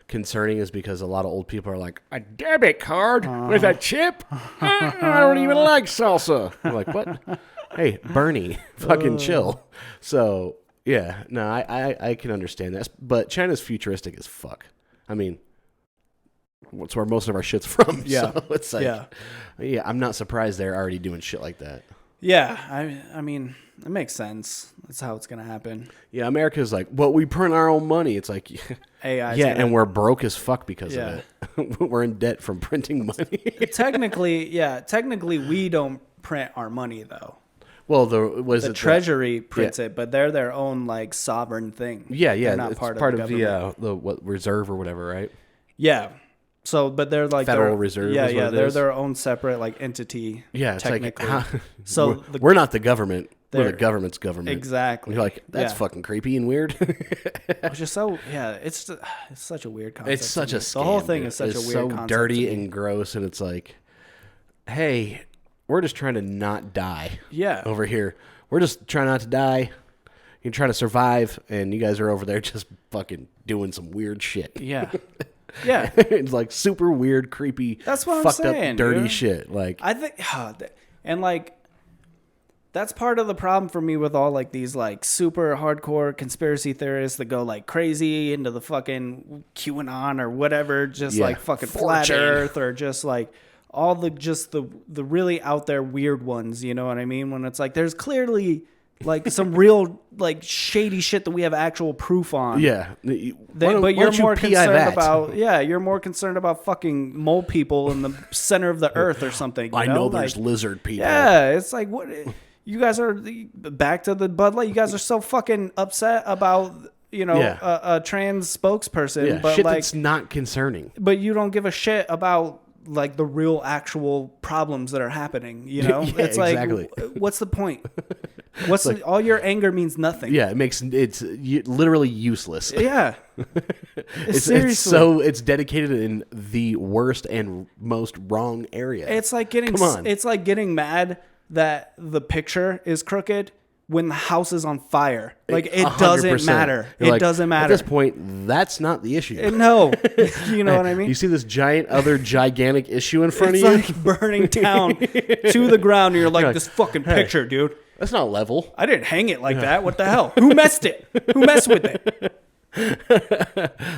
concerning, is because a lot of old people are like, a debit card with a chip? I don't even like salsa. I'm like, what? Hey, Bernie, fucking chill. So, yeah, no, I can understand that. But China's futuristic as fuck. I mean, that's where most of our shit's from. Yeah. So it's like, yeah, I'm not surprised they're already doing shit like that. Yeah, I mean, it makes sense. That's how it's going to happen. Yeah, America's like, well, we print our own money. It's like, and we're broke as fuck because of it. We're in debt from printing money. Technically, we don't print our money, though. Well, the Treasury prints it, but they're their own, like, sovereign thing. Yeah, they're not it's part of the reserve or whatever, right? Yeah. So, but they're like Federal Reserve. Yeah, they're their own separate, like, entity. Yeah, it's technically. like, so we're not the government. We're the government's government. Exactly. And you're like, that's fucking creepy and weird. Which is so, it's such a weird concept. It's such a scam. The whole thing is such a weird so concept. Dirty and gross, and it's like, hey, we're just trying to not die. Yeah. Over here, we're just trying not to die. You're trying to survive, and you guys are over there just fucking doing some weird shit. Yeah. Yeah. It's like super weird, creepy, that's what fucked I'm saying, up, dirty dude. shit. Like, I think, and like, that's part of the problem for me with all like these like super hardcore conspiracy theorists that go like crazy into the fucking QAnon or whatever, just like fucking flat Earth, or just like all the really out there weird ones. You know what I mean? When it's like there's clearly like some real like shady shit that we have actual proof on. Yeah, but you're more concerned about you're more concerned about fucking mole people in the center of the earth or something. You I know like, there's lizard people. Yeah, it's like what you guys are back to the Bud Light. You guys are so fucking upset about a trans spokesperson, Yeah, but shit like that's not concerning. But you don't give a shit about like the real actual problems that are happening. You know, it's like exactly. What's the point? What's like, all your anger means nothing. Yeah, it's literally useless. Yeah, it's dedicated in the worst and most wrong area. It's like getting mad that the picture is crooked when the house is on fire. Like it 100%. Doesn't matter. It doesn't matter. At this point, that's not the issue. No, you know what I mean. You see this gigantic issue in front of you. It's like burning down to the ground. And you're like, this fucking picture, dude. That's not level. I didn't hang it like that. What the hell? Who messed it? Who messed with it?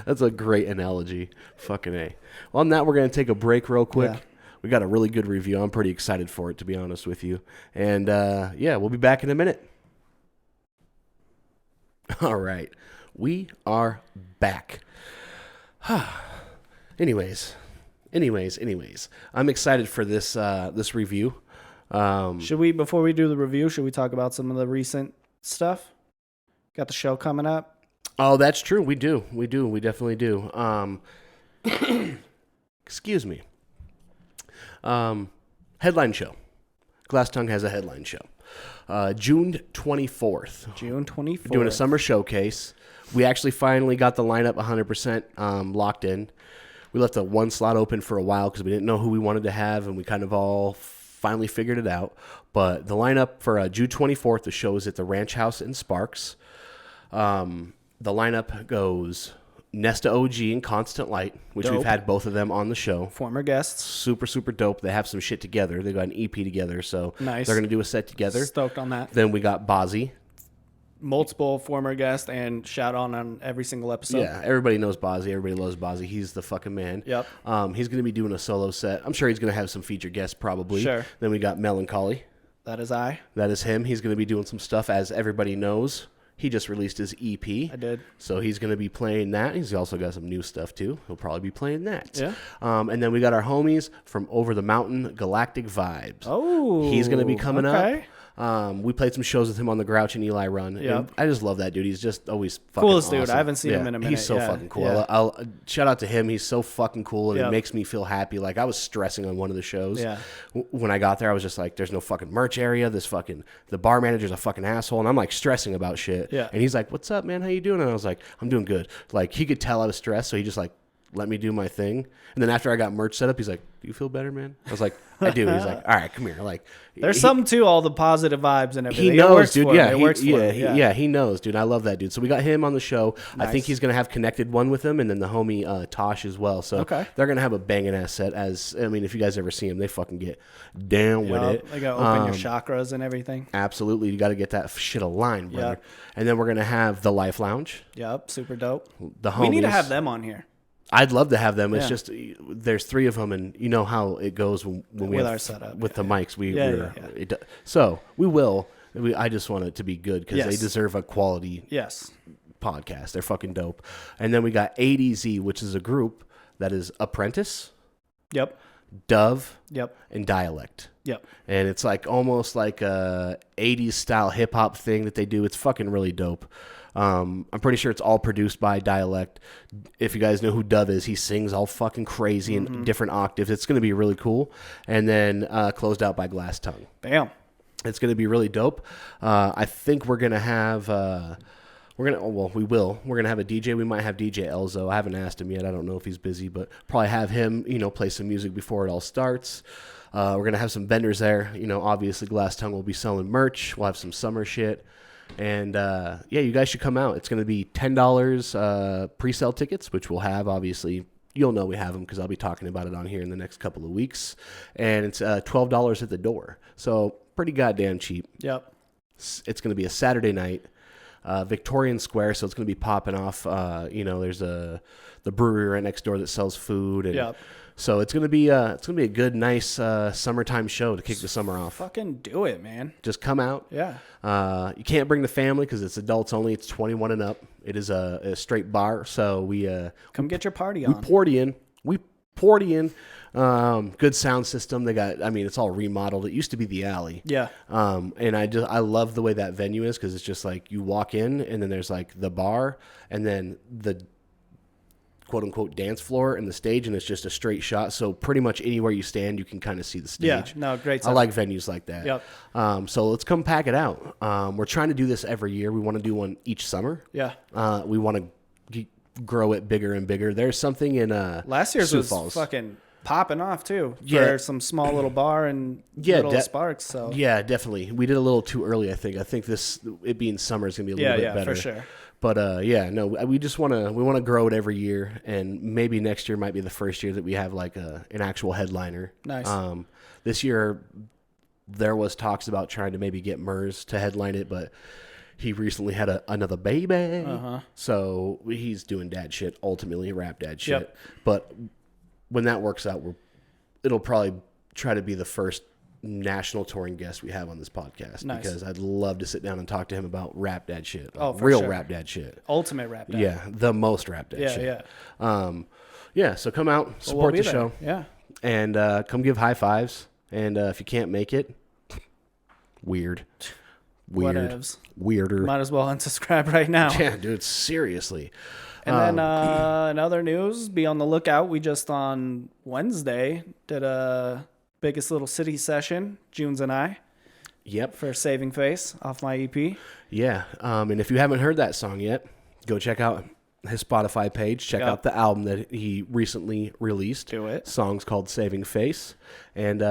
That's a great analogy. Fucking A. Well, on that, we're going to take a break real quick. Yeah. We got a really good review. I'm pretty excited for it, to be honest with you. And, we'll be back in a minute. All right. We are back. Anyways, I'm excited for this review. Should we, before we do the review, should we talk about some of the recent stuff? Got the show coming up. Oh, that's true. We definitely do. Excuse me. Headline show. Glass Tongue has a headline show. June 24th. June 24th. Doing a summer showcase. We actually finally got the lineup 100% locked in. We left one slot open for a while because we didn't know who we wanted to have, and we kind of all finally figured it out. But the lineup for June 24th, the show is at the Ranch House in Sparks. The lineup goes Nesta OG and Constant Light, which Dope. we've had both of them on the show. Former guests. Super, super dope. They have some shit together. They got an EP together, so Nice. they're going to do a set together. Stoked on that. Then we got Bozzy. Multiple former guests and shout out on every single episode. Yeah, everybody knows Bozzy. Everybody loves Bozzy. He's the fucking man. Yep. He's going to be doing a solo set. I'm sure he's going to have some featured guests probably. Sure. Then we got Melancholy. That is I. That is him. He's going to be doing some stuff, as everybody knows. He just released his EP. I did. So he's going to be playing that. He's also got some new stuff, too. He'll probably be playing that. Yeah. And then we got our homies from Over the Mountain, Galactic Vibes. Oh. He's going to be coming okay. up. We played some shows with him on the Grouch and Eli run. Yep. And I just love that dude. He's just always fucking Coolest awesome. dude. I haven't seen him in a minute. He's so Yeah. fucking cool. Yeah. I'll shout out to him. He's so fucking cool, and Yep. it makes me feel happy. Like, I was stressing on one of the shows. Yeah. When I got there, I was just like, there's no fucking merch area. The bar manager's a fucking asshole. And I'm like stressing about shit. Yeah. And he's like, what's up, man? How you doing? And I was like, I'm doing good. Like, he could tell I was stressed. So he just like let me do my thing. And then after I got merch set up, he's like, do you feel better, man? I was like, I do. He's like, all right, come here. Like, There's something to all the positive vibes and everything. he knows, it works dude. For Yeah, him. It works for him. yeah, he knows, dude. I love that dude. So we got him on the show. I think Nice. he's gonna have connected one with him, and then the homie Tosh as well. So Okay. they're gonna have a banging ass set. If you guys ever see them, they fucking get down with it. They got to open your chakras and everything. Absolutely, you got to get that shit aligned, brother. Yep. And then we're gonna have the Life Lounge. Yep, super dope. The homies. We need to have them on here. I'd love to have them. It's Yeah. just there's three of them, and you know how it goes when we With have, our setup, with the mics. Yeah. So we will. I just want it to be good because Yes. they deserve a quality Yes. podcast. They're fucking dope. And then we got ADZ, which is a group that is Apprentice, Yep. Dove, Yep. and Dialect. Yep. And it's like almost like a 80s style hip hop thing that they do. It's fucking really dope. I'm pretty sure it's all produced by Dialect. If you guys know who Dove is, he sings all fucking crazy in different octaves. It's going to be really cool. And then closed out by Glass Tongue. Bam. It's going to be really dope. I think we're going to have... We're gonna have a DJ. We might have DJ Elzo. I haven't asked him yet. I don't know if he's busy, but probably have him, play some music before it all starts. We're gonna have some vendors there. Obviously Glass Tongue will be selling merch. We'll have some summer shit, and you guys should come out. It's gonna be $10 pre-sale tickets, which we'll have. Obviously, you'll know we have them because I'll be talking about it on here in the next couple of weeks, and it's $12 at the door. So pretty goddamn cheap. Yep. It's gonna be a Saturday night. Victorian Square, so it's going to be popping off. There's the brewery right next door that sells food, and Yep. so it's going to be a good, nice summertime show to kick the summer off. Fucking do it, man. Just come out. Yeah. You can't bring the family because it's adults only. It's 21 and up. It is a straight bar, so we Come get your party we on. poured in. Good sound system. They got. It's all remodeled. It used to be the alley. Yeah. And I love the way that venue is because it's just like you walk in and then there's like the bar and then the quote unquote dance floor and the stage, and it's just a straight shot. So pretty much anywhere you stand, you can kind of see the stage. Yeah. No, great I stuff. like venues like that. Yep. So let's come pack it out. We're trying to do this every year. We want to do one each summer. Yeah. We want to grow it bigger and bigger. There's something in Last year's Sioux was Falls. fucking popping off too. Yeah. For some small little bar and Yeah, little sparks. So Yeah, definitely. We did a little too early, I think. I think it being summer is going to be a little bit better. for sure. But we just want to grow it every year, and maybe next year might be the first year that we have like an actual headliner. Nice. This year there was talks about trying to maybe get Murs to headline it, but he recently had another baby. So he's doing dad shit, ultimately rap dad shit. Yep. But when that works out, it'll probably try to be the first national touring guest we have on this podcast. Nice. Because I'd love to sit down and talk to him about rap dad shit. Oh, for real sure. rap dad shit. Ultimate rap dad. Yeah, the most rap dad shit. Yeah. So come out, support we'll the show. Yeah. And come give high fives. And if you can't make it, weird. Whatevs. Weirder. Might as well unsubscribe right now. Yeah, dude, seriously. And then in other news, be on the lookout. We just on Wednesday did a Biggest Little City session, Junes and I. Yep. For Saving Face off my EP. Yeah. And if you haven't heard that song yet, go check out his Spotify page. Check out the album that he recently released. Do it. Song's called Saving Face. And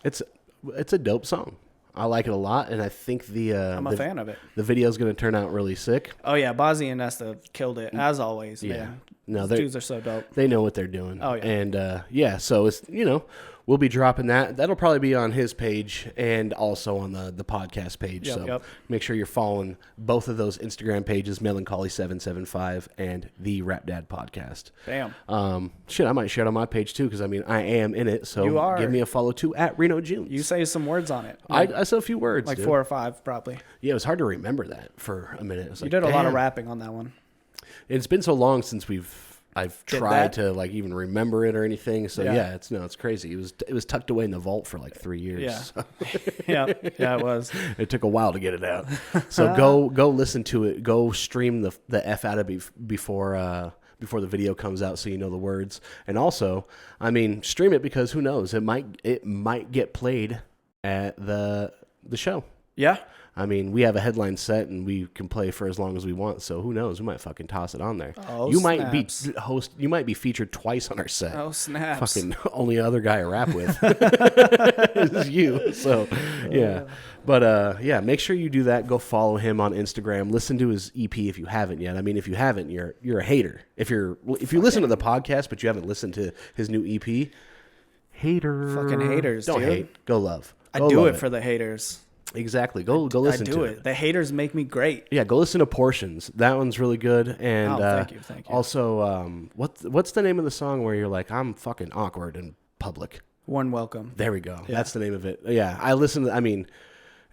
it's a dope song. I like it a lot, and I think I'm a fan of it. The video's going to turn out really sick. Oh, yeah. Bozzy and Nesta killed it, as always, man. No, Those dudes are so dope. They know what they're doing. Oh, yeah. And, so it's, we'll be dropping that. That'll probably be on his page and also on the podcast page. Make sure you're following both of those Instagram pages, Melancholy775 and The Rap Dad Podcast. Damn. I might share it on my page too, because I am in it. So you are. Give me a follow too at Reno Junes. You say some words on it. I said a few words. Like dude. 4 or 5, probably. Yeah, it was hard to remember that for a minute. You did a lot of rapping on that one. It's been so long since I've tried to even remember it or anything. So it's crazy. It was tucked away in the vault for like 3 years. Yeah. So. Yeah, it was. It took a while to get it out. So go listen to it. Go stream the F out of it before the video comes out, so you know the words. And also, stream it, because who knows? It might get played at the show. Yeah. We have a headline set and we can play for as long as we want. So who knows? We might fucking toss it on there. Oh, you snaps. You might be featured twice on our set. Oh, snaps. Fucking only other guy I rap with is you. So yeah. But make sure you do that. Go follow him on Instagram. Listen to his EP if you haven't yet. If you haven't, you're a hater. If you listen to the podcast but you haven't listened to his new EP, hater. Fucking haters. Don't dude. hate. Go love. I do it for the haters. Exactly. Go listen to it. The haters make me great. Yeah, go listen to Portions. That one's really good. And thank you. Also, what's the name of the song where you're like, I'm fucking awkward in public? Warm Welcome. There we go. Yeah. That's the name of it. Yeah, I listen to,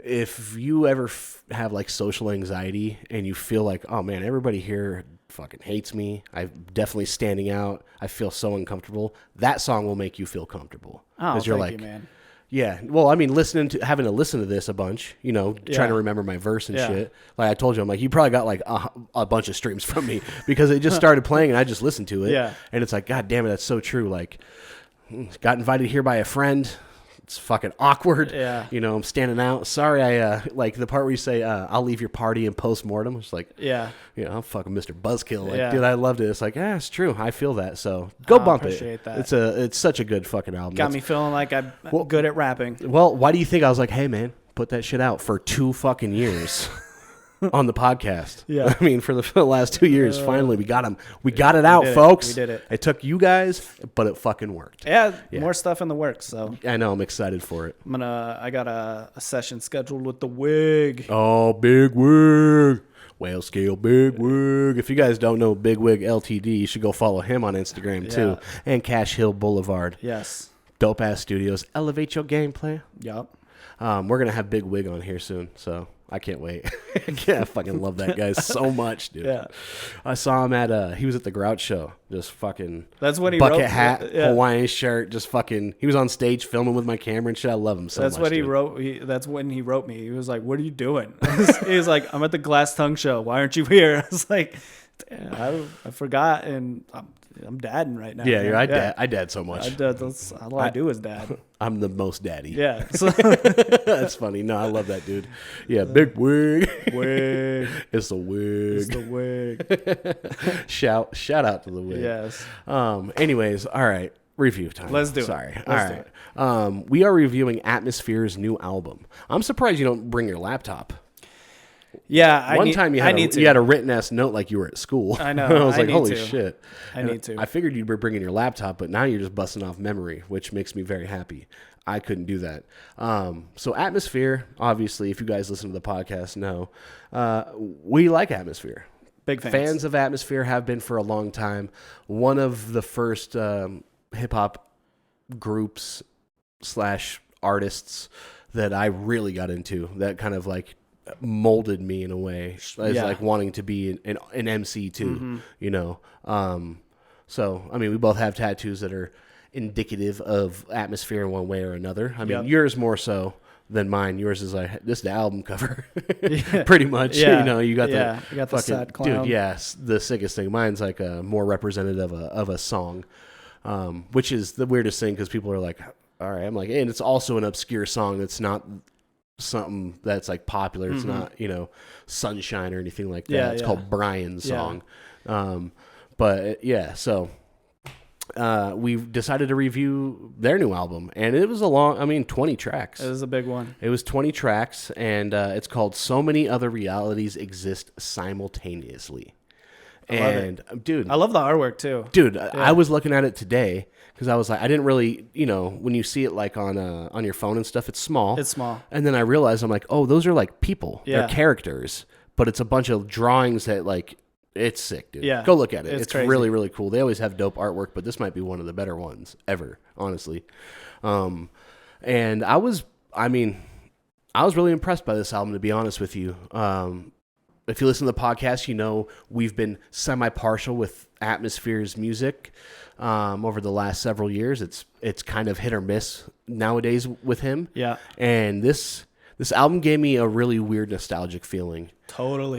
if you ever have like social anxiety and you feel like, oh man, everybody here fucking hates me, I'm definitely standing out, I feel so uncomfortable, that song will make you feel comfortable. Oh, thank you, man. Yeah, well, having to listen to this a bunch, trying to remember my verse and shit. Like I told you, I'm like, you probably got like a bunch of streams from me because it just started playing and I just listened to it. Yeah. And it's like, God damn it, that's so true. Like, got invited here by a friend. It's fucking awkward. Yeah. I'm standing out. Sorry, I like the part where you say, I'll leave your party and post-mortem. It's like, I'm fucking Mr. Buzzkill. Like, dude, I loved it. It's like, it's true. I feel that. So go bump it. Appreciate that. It's such a good fucking album. Got me feeling like I'm good at rapping. Well, why do you think I was like, hey man, put that shit out for 2 fucking years on the podcast? Yeah. For the last 2 years, finally we got him. We got it out, folks. We did it. It took you guys, but it fucking worked. Yeah, more stuff in the works. So I know, I'm excited for it. I got a session scheduled with the Wig. Oh, Big Wig. Whale Scale Big Wig. If you guys don't know Big Wig LTD, you should go follow him on Instagram too. And Cash Hill Boulevard. Yes. Dope ass studios. Elevate your gameplay. Yup. We're gonna have Big Wig on here soon, so I can't wait. I fucking love that guy so much, dude. Yeah. I saw him at he was at the Grouch show, just fucking that's when he bucket wrote, hat, Hawaiian shirt, just fucking. He was on stage filming with my camera and shit. I love him so much. That's what he wrote. That's when he wrote me. He was like, "What are you doing?" He was like, "I'm at the Glass Tongue show. Why aren't you here?" I was like, I forgot, and I'm dadding right now. Yeah, I dad so much. That's all I do is dad. I'm the most daddy. Yeah. That's funny. No, I love that dude. Yeah, Big Wig. Wig. It's the Wig. It's the Wig. Shout out to the Wig. Yes. Anyways, all right. Review time. Let's do it. Sorry. Let's do it. We are reviewing Atmosphere's new album. I'm surprised you don't bring your laptop. Yeah, One time you had a written ass note like you were at school. I know. I was like, holy shit. I need to. I figured you'd be bringing your laptop, but now you're just busting off memory, which makes me very happy. I couldn't do that. So Atmosphere, obviously, if you guys listen to the podcast, know we like Atmosphere. Big Fans of Atmosphere have been for a long time. One of the first hip hop groups / artists that I really got into that kind of like molded me in a way as like wanting to be an MC too, you know? So, I mean, we both have tattoos that are indicative of atmosphere in one way or another. I mean, yours more so than mine. Yours is like, this is the album cover, pretty much. You know, you got the fucking, sad clown. dude, yes, the sickest thing. Mine's like a more representative of a song, which is the weirdest thing because people are like, all right, I'm like, and it's also an obscure song. It's not something that's like popular. It's not, you know, Sunshine or anything like that. It's called Brian's song. But yeah, so we've decided to review their new album, and it was 20 tracks. It was a big one. It was 20 tracks, and it's called So Many Other Realities Exist Simultaneously. And dude, I love the artwork too. Dude, I was looking at it today because I was like, I didn't really, you know, when you see it like on your phone and stuff, it's small. It's small. And then I realized, I'm like, oh, those are like people. They're characters, but it's a bunch of drawings that like, it's sick, dude. Yeah. Go look at it. It's crazy. really, really cool. They always have dope artwork, but this might be one of the better ones ever, honestly. And I was really impressed by this album, to be honest with you. If you listen to the podcast, you know we've been semi-partial with Atmosphere's music over the last several years. It's kind of hit or miss nowadays with him. Yeah. And this album gave me a really weird nostalgic feeling. Totally.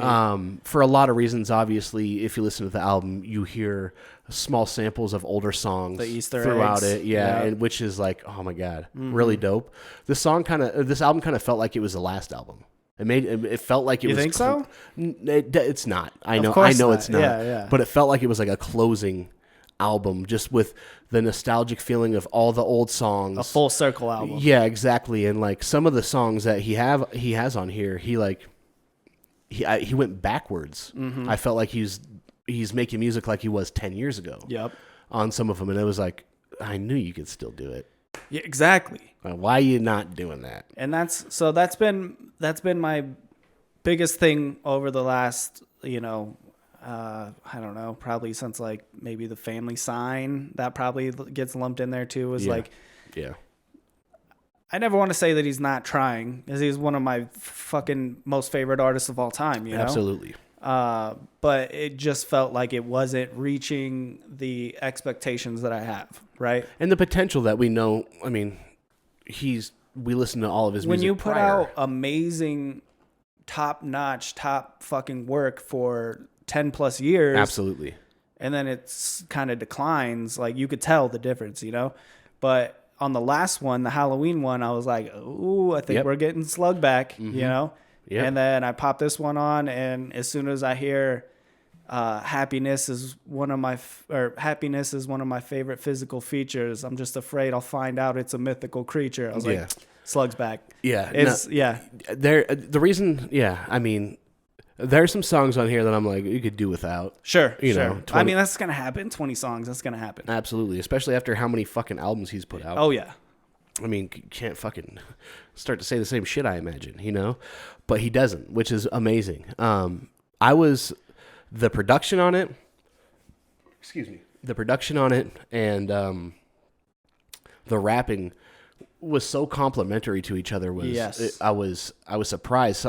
For a lot of reasons, obviously, if you listen to the album, you hear small samples of older songs the Easter throughout eggs. it. Yeah, and which is like, oh my God, really dope. This album kind of felt like it was the last album. It felt like it was. You think so? It's not. I know not. it's not. Yeah. But it felt like it was like a closing album, just with the nostalgic feeling of all the old songs. A full circle album. Yeah, exactly. And like some of the songs that he has on here, he went backwards. I felt like he's making music like he was 10 years ago. Yep. On some of them, and it was like, I knew you could still do it. Yeah, exactly. Why are you not doing that? And that's been my biggest thing over the last, you know, I don't know, probably since like maybe The Family Sign, that probably gets lumped in there too. I never want to say that he's not trying, because he's one of my fucking most favorite artists of all time, you know? Absolutely. But it just felt like it wasn't reaching the expectations that I have, right? And the potential that we know, I mean, we listen to all of his music. When you put prior. out amazing, top-notch, top fucking work for 10 plus years. Absolutely. And then it's kind of declines, like you could tell the difference, you know? But on the last one, the Halloween one, I was like, ooh, I think we're getting slugged back, you know? Yep. And then I pop this one on, and as soon as I hear happiness is one of my favorite physical features, I'm just afraid I'll find out it's a mythical creature. I was like, slugs back. Yeah. The reason, I mean, there's some songs on here that I'm like, you could do without. Sure. You know, I mean, that's going to happen. 20 songs, that's going to happen. Absolutely. Especially after how many fucking albums he's put out. Oh, yeah. I mean, you can't fucking start to say the same shit, I imagine, you know? But he doesn't, which is amazing. The production on it, and the rapping was so complimentary to each other. I was surprised.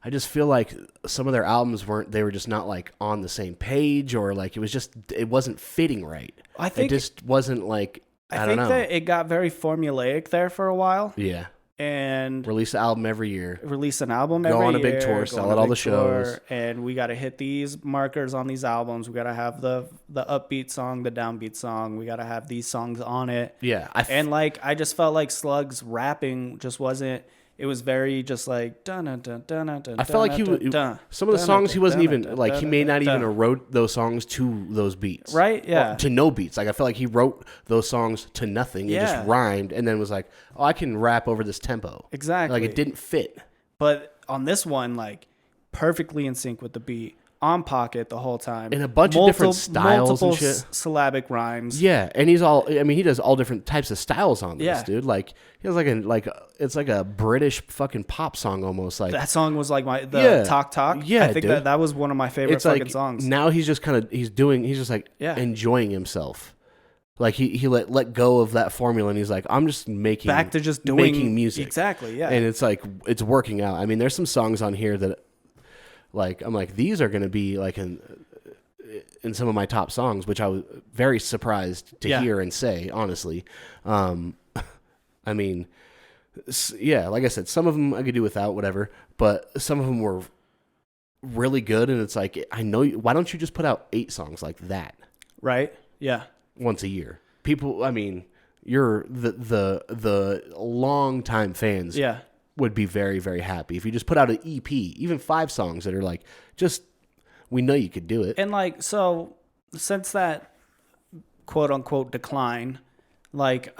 I just feel like some of their albums they were just not like on the same page, or like it wasn't fitting right. I think it just wasn't like, I don't know. that it got very formulaic there for a while. Yeah. And release an album every year. Go on a big tour, sell at all the shows. And we got to hit these markers on these albums. We got to have the upbeat song, the downbeat song. We got to have these songs on it. Yeah. I just felt like Slug's rapping just wasn't. It was very just like dun dun dun dun dun. I felt like some of the songs he wasn't even like, he may not even have wrote those songs to those beats, right? Yeah, well, to no beats. Like I felt like he wrote those songs to nothing. He just rhymed and then was like, oh, I can rap over this tempo. Exactly. Like it didn't fit. But on this one, like perfectly in sync with the beat. On pocket the whole time. In a bunch of different styles and shit. Syllabic rhymes. Yeah, and he does all different types of styles on this, dude. Like he has it's like a British fucking pop song almost. Like that song was like Talk Talk. Yeah, I think that was one of my favorite fucking songs. Now he's just kind of he's just like enjoying himself. Like he let go of that formula, and he's like, I'm just making Back to just making music. Exactly, yeah. And it's like it's working out. I mean, there's some songs on here that like I'm like these are gonna be like in some of my top songs, which I was very surprised to hear and say, honestly. I mean, yeah, like I said, some of them I could do without, whatever, but some of them were really good, and it's like, I know, why don't you just put out 8 songs like that? Right? Yeah. Once a year. People, I mean, you're the long-time fans would be very, very happy if you just put out an EP, even 5 songs that are like, just, we know you could do it. And like, so since that quote unquote decline, like,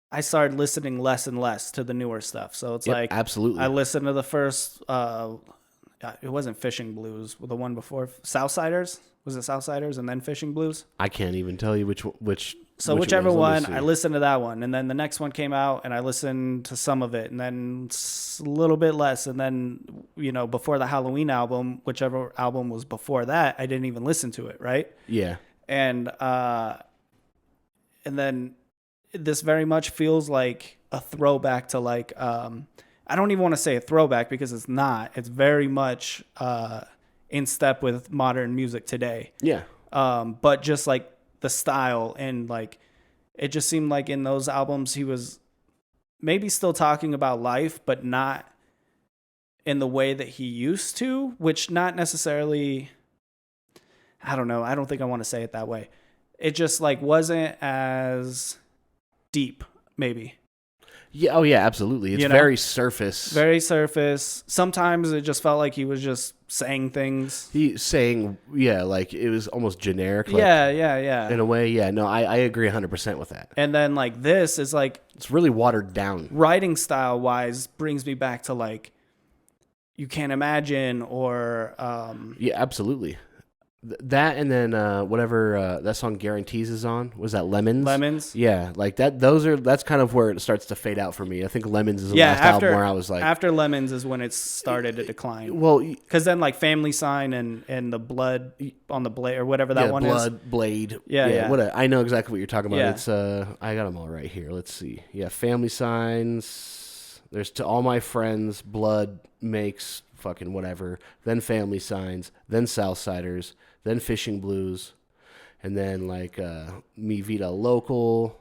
I started listening less and less to the newer stuff. So it's like, absolutely. I listened to the first, it wasn't Fishing Blues, the one before Southsiders. Was it Southsiders and then Fishing Blues? I can't even tell you which. So whichever one, I listened to that one, and then the next one came out, and I listened to some of it, and then a little bit less, and then before the Halloween album, whichever album was before that, I didn't even listen to it, right? Yeah. And then this very much feels like a throwback to like I don't even want to say a throwback because it's not. It's very much in step with modern music today. Yeah. But just like the style and like it just seemed like in those albums he was maybe still talking about life, but not in the way that he used to, which not necessarily, I don't know. I don't think I want to say it that way. It just like wasn't as deep, maybe. Yeah. Oh, yeah. Absolutely. It's very surface. Very surface. Sometimes it just felt like he was just saying things. He's saying, like it was almost generic. Like, yeah. In a way, yeah. No, I agree 100% with that. And then like this is like it's really watered down. Writing style wise brings me back to like You Can't Imagine or yeah, absolutely. That and then whatever that song Guarantees is on. Was that Lemons? Yeah, like that. That's kind of where it starts to fade out for me. I think Lemons is the last album where I was like, after Lemons is when it started to decline. Well, because then like Family Sign and the Blood on the Blade or whatever that one Blood, is. Blade. Yeah. I know exactly what you're talking about. Yeah. It's I got them all right here. Let's see. Yeah, Family Signs. There's To All My Friends, Blood Makes fucking whatever. Then Family Signs. Then Southsiders. Then Fishing Blues, and then like Mi Vida Local.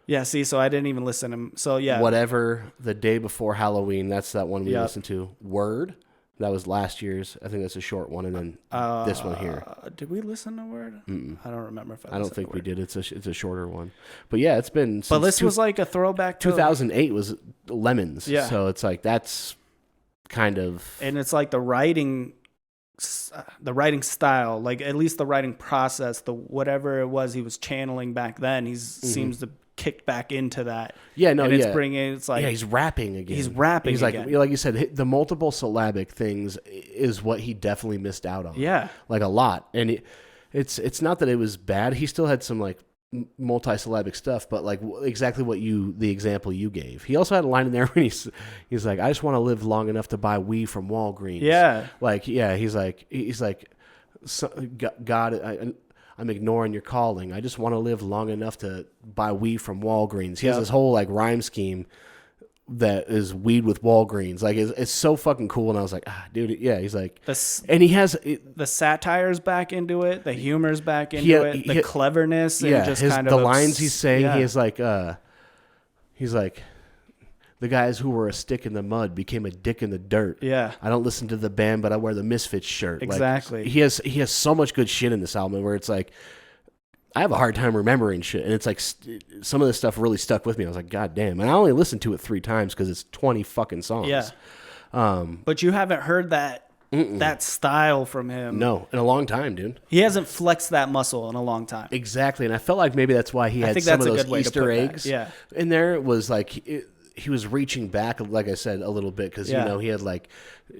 Yeah, see, so I didn't even listen to him. So yeah, Whatever, The Day Before Halloween. That's that one we listened to. Word, that was last year's. I think that's a short one, and then this one here. Did we listen to Word? I don't remember if I don't think we did. It's a shorter one, but yeah, it's been. But this was like a throwback. 2008 was Lemons. Yeah, so it's like that's kind of, and it's like the writing style, like at least the writing process, the whatever it was he was channeling back then, seems to kick back into that. Yeah, no, and it's like he's rapping again. He's rapping. He's like, again. like you said, the multiple syllabic things is what he definitely missed out on. Yeah, like a lot. And it's not that it was bad. He still had some like multi-syllabic stuff, but like exactly the example you gave. He also had a line in there when he's like, I just want to live long enough to buy weed from Walgreens. Yeah, like he's like God, I'm ignoring your calling. I just want to live long enough to buy weed from Walgreens. He has this whole like rhyme scheme that is weed with Walgreens. Like it's so fucking cool. And I was like, dude, yeah. He's like, and he has the satire's back into it, the humor's back into it, the cleverness, and just kind of the lines he's saying. Yeah. He's like, the guys who were a stick in the mud became a dick in the dirt. Yeah, I don't listen to the band, but I wear the Misfits shirt. Exactly. Like, he has so much good shit in this album where it's like, I have a hard time remembering shit, and it's like some of this stuff really stuck with me. I was like, God damn! And I only listened to it 3 times because it's 20 fucking songs. Yeah. But you haven't heard that style from him. No, in a long time, dude. He hasn't flexed that muscle in a long time. Exactly, and I felt like maybe that's why he had some of those Easter eggs. Yeah. In there, it was like he was reaching back, like I said, a little bit because he had like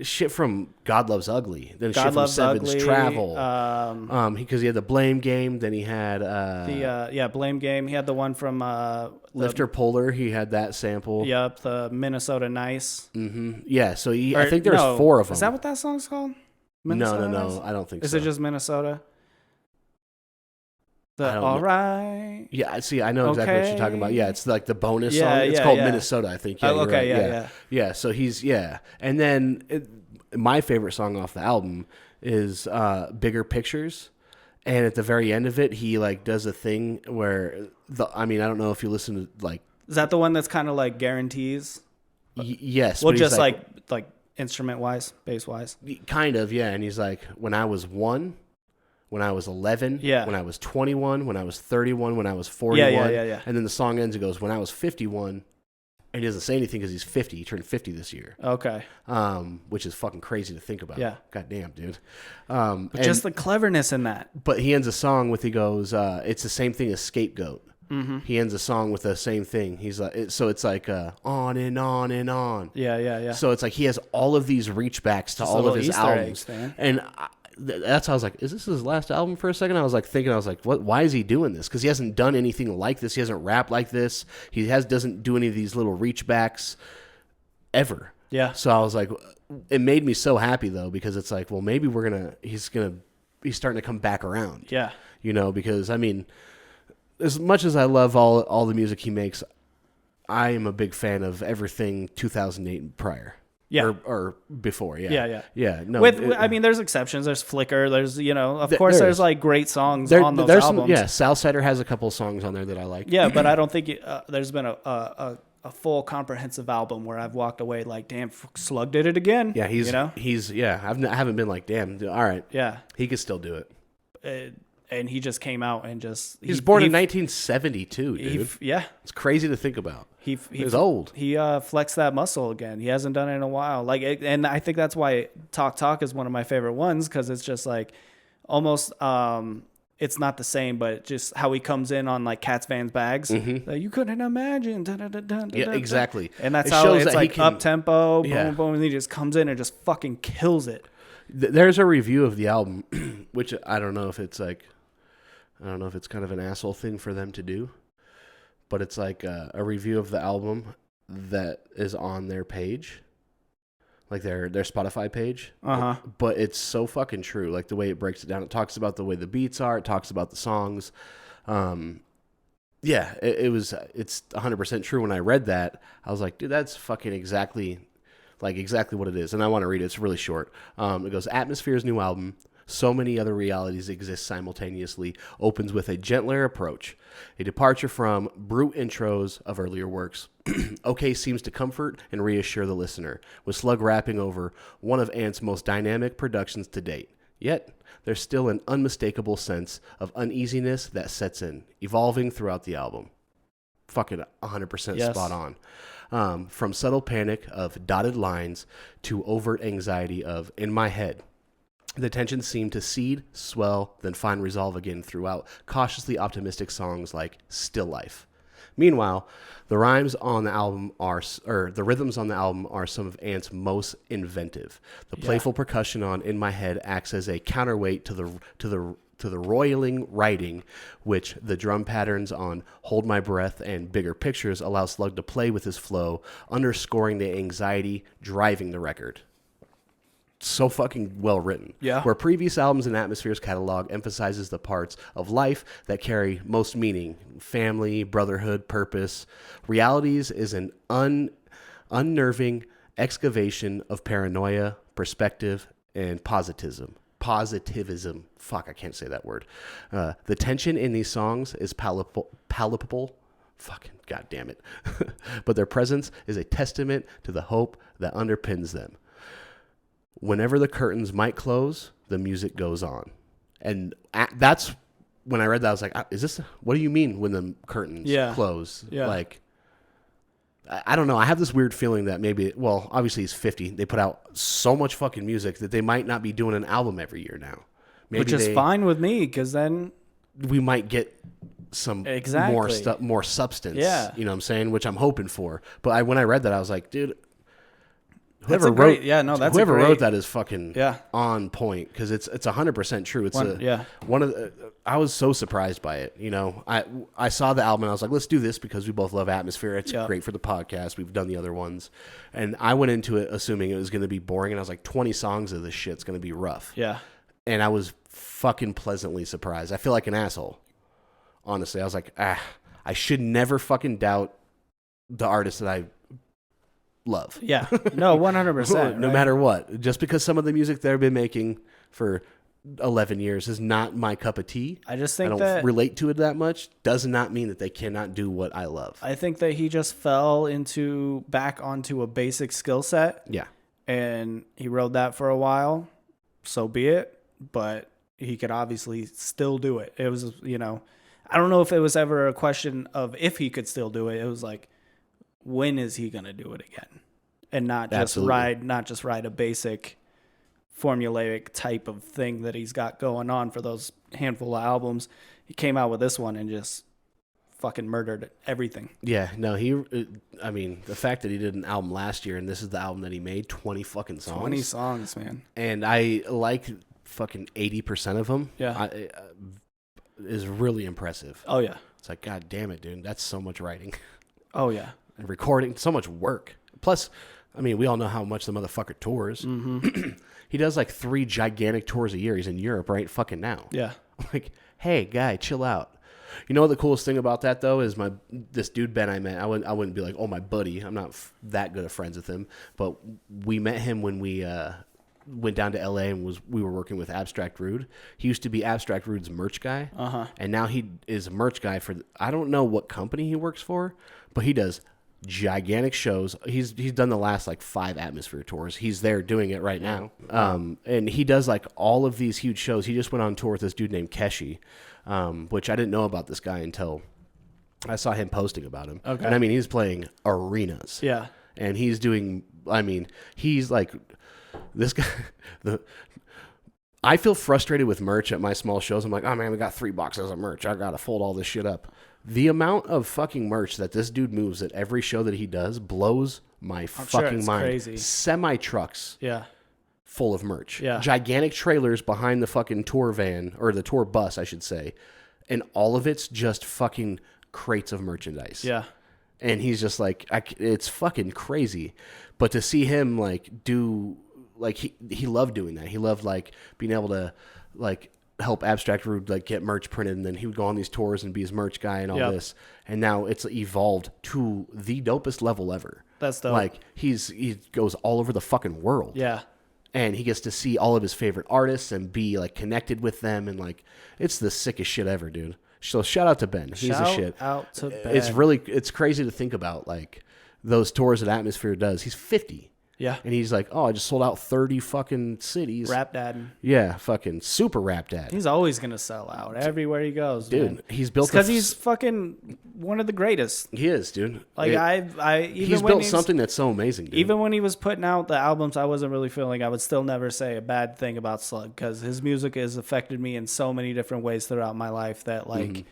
shit from God Loves Ugly, then shit from Seven's Travel, because he had the Blame Game, then he had the Blame Game. He had the one from Lifter Puller. He had that sample. Yep, the Minnesota Nice. Mm-hmm. Yeah, so I think there's 4 of them. Is that what that song's called? Minnesota No, Nice? I don't think so. Is it just Minnesota? I don't all know. right. Yeah, see, I know exactly what you're talking about. Yeah, it's like the bonus song. It's called Minnesota, I think. Yeah, Oh, okay, you're right. yeah. Yeah, so and then my favorite song off the album is Bigger Pictures. And at the very end of it, he like does a thing where I don't know if you listen to like. Is that the one that's kind of like guarantees? Yes. Well, just like instrument wise, bass wise. Kind of, yeah. And he's like, when I was 1, when I was 11, Yeah. when I was 21, when I was 31, when I was 41. Yeah. And then the song ends and goes, when I was 51. And he doesn't say anything because he's 50. He turned 50 this year. Okay. Which is fucking crazy to think about. Yeah. God damn, dude. But just the cleverness in that. But he ends a song with, he goes, it's the same thing as Scapegoat. Mm-hmm. He ends a song with the same thing. He's like, so it's like on and on and on. Yeah. So it's like he has all of these reach backs to just all of his Easter albums. Eggs, and that's how I was like, is this his last album for a second? I was like thinking, what? Why is he doing this? Because he hasn't done anything like this. He hasn't rapped like this. He doesn't do any of these little reach backs ever. Yeah. So I was like, it made me so happy though, because it's like, well, maybe he's starting to come back around. Yeah. Because I mean, as much as I love all the music he makes, I am a big fan of everything 2008 and prior. Yeah. Or before, yeah. Yeah. No, there's exceptions. There's Flicker. There's, of course, there's like great songs on those albums. Southsider has a couple songs on there that I like. Yeah, but I don't think there's been a full comprehensive album where I've walked away like, damn, Slug did it again. Yeah, I haven't been like, damn, all right. Yeah. He could still do it. And he just came out and he's born in 1972, dude. It's crazy to think about. He's old. He flexed that muscle again. He hasn't done it in a while. And I think that's why Talk is one of my favorite ones, because it's just like almost it's not the same, but just how he comes in on like Cats Van's Bags. Mm-hmm. Like, you couldn't imagine. Yeah, exactly. And that's how it's like up tempo, boom, boom, and he just comes in and just fucking kills it. There's a review of the album, which I don't know if it's kind of an asshole thing for them to do, but it's like a review of the album that is on their page, like their Spotify page. Uh-huh. But it's so fucking true. Like the way it breaks it down, it talks about the way the beats are. It talks about the songs. It's 100% true. When I read that, I was like, dude, that's fucking exactly what it is. And I want to read it. It's really short. It goes, Atmosphere's new album, So Many Other Realities Exist Simultaneously, opens with a gentler approach, a departure from brute intros of earlier works. OK seems to comfort and reassure the listener, with Slug rapping over one of Ant's most dynamic productions to date. Yet, there's still an unmistakable sense of uneasiness that sets in, evolving throughout the album. Fucking 100% Yes. Spot on. From subtle panic of dotted lines to overt anxiety of in my head. The tensions seem to seed, swell, then find resolve again throughout cautiously optimistic songs like Still Life. Meanwhile, the rhythms on the album are some of Ant's most inventive. The playful percussion on In My Head acts as a counterweight to the roiling writing, which the drum patterns on Hold My Breath and Bigger Pictures allow Slug to play with his flow, underscoring the anxiety driving the record. So fucking well written. Yeah. Where previous albums in Atmosphere's catalog emphasizes the parts of life that carry most meaning, family, brotherhood, purpose, Realities is an unnerving excavation of paranoia, perspective, and positivism. Fuck, I can't say that word. The tension in these songs is palpable. Fucking goddamn it. But their presence is a testament to the hope that underpins them. Whenever the curtains might close, the music goes on. And that's when I read that, I was like, what do you mean when the curtains close? Yeah. Like, I don't know. I have this weird feeling that obviously he's 50. They put out so much fucking music that they might not be doing an album every year now. Which is fine with me, because then we might get some more substance. Yeah. You know what I'm saying? Which I'm hoping for. But when I read that, I was like, dude, whoever wrote that is fucking on point, because it's 100% true. I was so surprised by it. You know, I saw the album and I was like, let's do this because we both love Atmosphere. It's great for the podcast. We've done the other ones, and I went into it assuming it was going to be boring, and I was like, 20 songs of this shit's going to be rough. Yeah, and I was fucking pleasantly surprised. I feel like an asshole. Honestly, I was like, I should never fucking doubt the artist that I love. Yeah. No, 100%. No matter what. Just because some of the music they've been making for 11 years is not my cup of tea. I just think I don't relate to it that much. Does not mean that they cannot do what I love. I think that he just fell back onto a basic skill set. Yeah. And he rode that for a while. So be it. But he could obviously still do it. It was, I don't know if it was ever a question of if he could still do it. It was like, when is he going to do it again? And not just ride a basic formulaic type of thing that he's got going on for those handful of albums. He came out with this one and just fucking murdered everything. Yeah, no, the fact that he did an album last year and this is the album that he made, 20 fucking songs. 20 songs, man. And I like fucking 80% of them. Yeah. Is really impressive. Oh, yeah. It's like, God damn it, dude. That's so much writing. Oh, yeah. And recording, so much work. Plus, we all know how much the motherfucker tours. Mm-hmm. He does like 3 gigantic tours a year. He's in Europe right fucking now. Yeah. I'm like, hey, guy, chill out. You know what the coolest thing about that, though, is this dude, Ben, I met. I wouldn't be like, oh, my buddy. I'm not that good of friends with him. But we met him when we went down to L.A. and we were working with Abstract Rude. He used to be Abstract Rude's merch guy. Uh-huh. And now he is a merch guy for, I don't know what company he works for, but he does gigantic shows. He's done the last like 5 Atmosphere tours. He's there doing it right now. And he does like all of these huge shows. He just went on tour with this dude named Keshi, which I didn't know about this guy until I saw him posting about him. Okay. And he's playing arenas. Yeah. And he's doing, he's like this guy. I feel frustrated with merch at my small shows. I'm like, oh man, we got 3 boxes of merch. I got to fold all this shit up. The amount of fucking merch that this dude moves at every show that he does blows my fucking mind. Crazy. Semi trucks. Yeah. Full of merch. Yeah. Gigantic trailers behind the fucking tour van, or the tour bus, I should say. And all of it's just fucking crates of merchandise. Yeah. And he's just like, it's fucking crazy. But to see him like do, like he loved doing that. He loved like being able to like help Abstract Rude like get merch printed, and then he would go on these tours and be his merch guy and all this. And now it's evolved to the dopest level ever. That's dope. Like he goes all over the fucking world. Yeah. And he gets to see all of his favorite artists and be like connected with them, and like it's the sickest shit ever, dude. So shout out to Ben. He's a shit. Shout out to Ben. It's crazy to think about like those tours that Atmosphere does. He's 50. Yeah. And he's like, oh, I just sold out 30 fucking cities. Rap dad. Yeah, fucking super rap dad. He's always going to sell out everywhere he goes, dude. Man. He's built because he's fucking one of the greatest. He is, dude. Like he's built something that's so amazing, dude. Even when he was putting out the albums I wasn't really feeling, I would still never say a bad thing about Slug, because his music has affected me in so many different ways throughout my life that like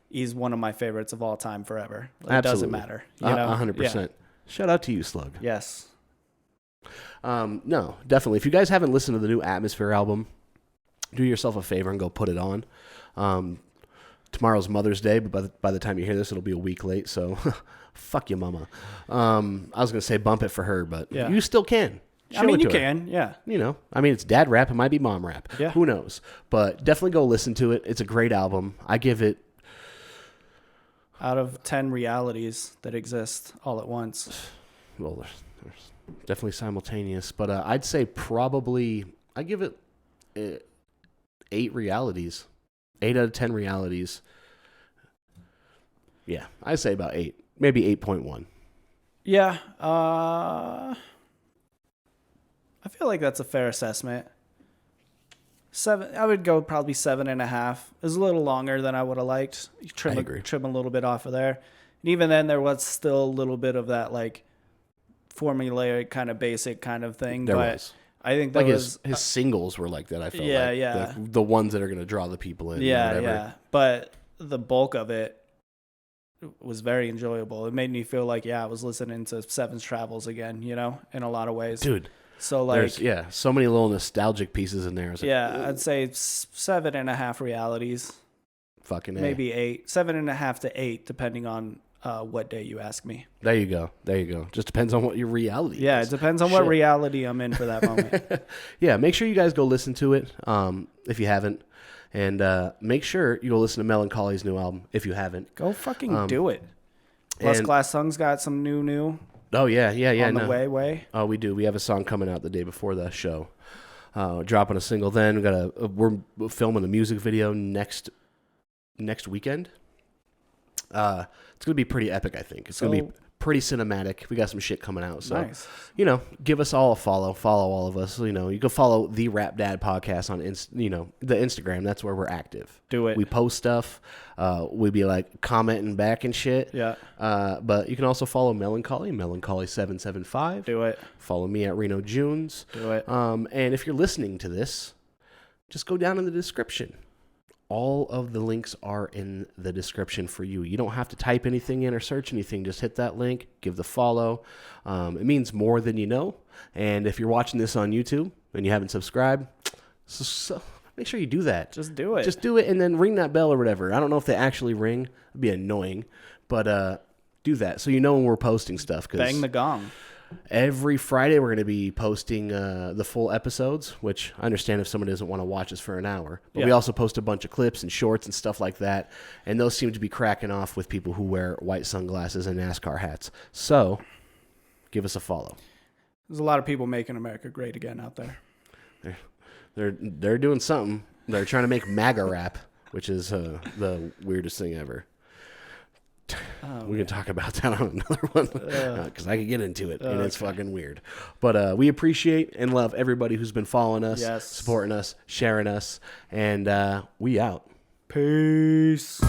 he's one of my favorites of all time forever. Like, it doesn't matter. 100%. Yeah. Shout out to you, Slug. Yes. No, definitely. If you guys haven't listened to the new Atmosphere album, do yourself a favor and go put it on. Tomorrow's Mother's Day, but by the time you hear this, it'll be a week late. So, fuck you, mama. I was gonna say bump it for her, but you still can. You can. Yeah. It's dad rap. It might be mom rap. Yeah. Who knows? But definitely go listen to it. It's a great album. I give it. Out of 10 realities that exist all at once. Well, there's definitely simultaneous, but I'd say probably I give it 8 realities, 8 out of 10 realities. Yeah, I'd say about 8, maybe 8.1. Yeah, I feel like that's a fair assessment. 7, I would go probably 7.5. It's a little longer than I would have liked. I agree. Trim a little bit off of there, and even then, there was still a little bit of that like formulaic kind of basic kind of thing. There was. I think that like was his singles were like that. I felt yeah. The ones that are going to draw the people in. Yeah. But the bulk of it was very enjoyable. It made me feel like I was listening to Seven's Travels again. In a lot of ways, dude. So like, there's so many little nostalgic pieces in there. I'd say 7.5 realities. Fucking maybe 8, 7.5 to 8, depending on what day you ask me. There you go. Just depends on what your reality is. Yeah, it depends on what reality I'm in for that moment. Yeah, make sure you guys go listen to it if you haven't. And make sure you go listen to Melancholy's new album if you haven't. Go fucking do it. Plus Glass Sung's got some new. Oh, yeah. On the way. Oh, we do. We have a song coming out the day before the show. Dropping a single then. We're filming a music video next weekend. It's going to be pretty epic, I think. It's going to be pretty cinematic. We got some shit coming out. So, nice. Give us all a follow. Follow all of us. You can follow the Rap Dad podcast on the Instagram. That's where we're active. Do it. We post stuff. We be like commenting back and shit. Yeah. But you can also follow Melancholy 775. Do it. Follow me at Reno Junes. Do it. And if you're listening to this, just go down in the description. All of the links are in the description for you. You don't have to type anything in or search anything. Just hit that link, give the follow. It means more than you know. And if you're watching this on YouTube and you haven't subscribed, so make sure you do that. Just do it. Just do it and then ring that bell or whatever. I don't know if they actually ring. It'd be annoying. But do that so you know when we're posting stuff. Bang the gong. Every Friday, we're going to be posting the full episodes, which I understand if someone doesn't want to watch us for an hour. But we also post a bunch of clips and shorts and stuff like that. And those seem to be cracking off with people who wear white sunglasses and NASCAR hats. So give us a follow. There's a lot of people making America great again out there. They're doing something. They're trying to make MAGA rap, which is the weirdest thing ever. We can talk about that on another one because I could get into it and it's fucking weird. But we appreciate and love everybody who's been following us, supporting us, sharing us, and we out. Peace.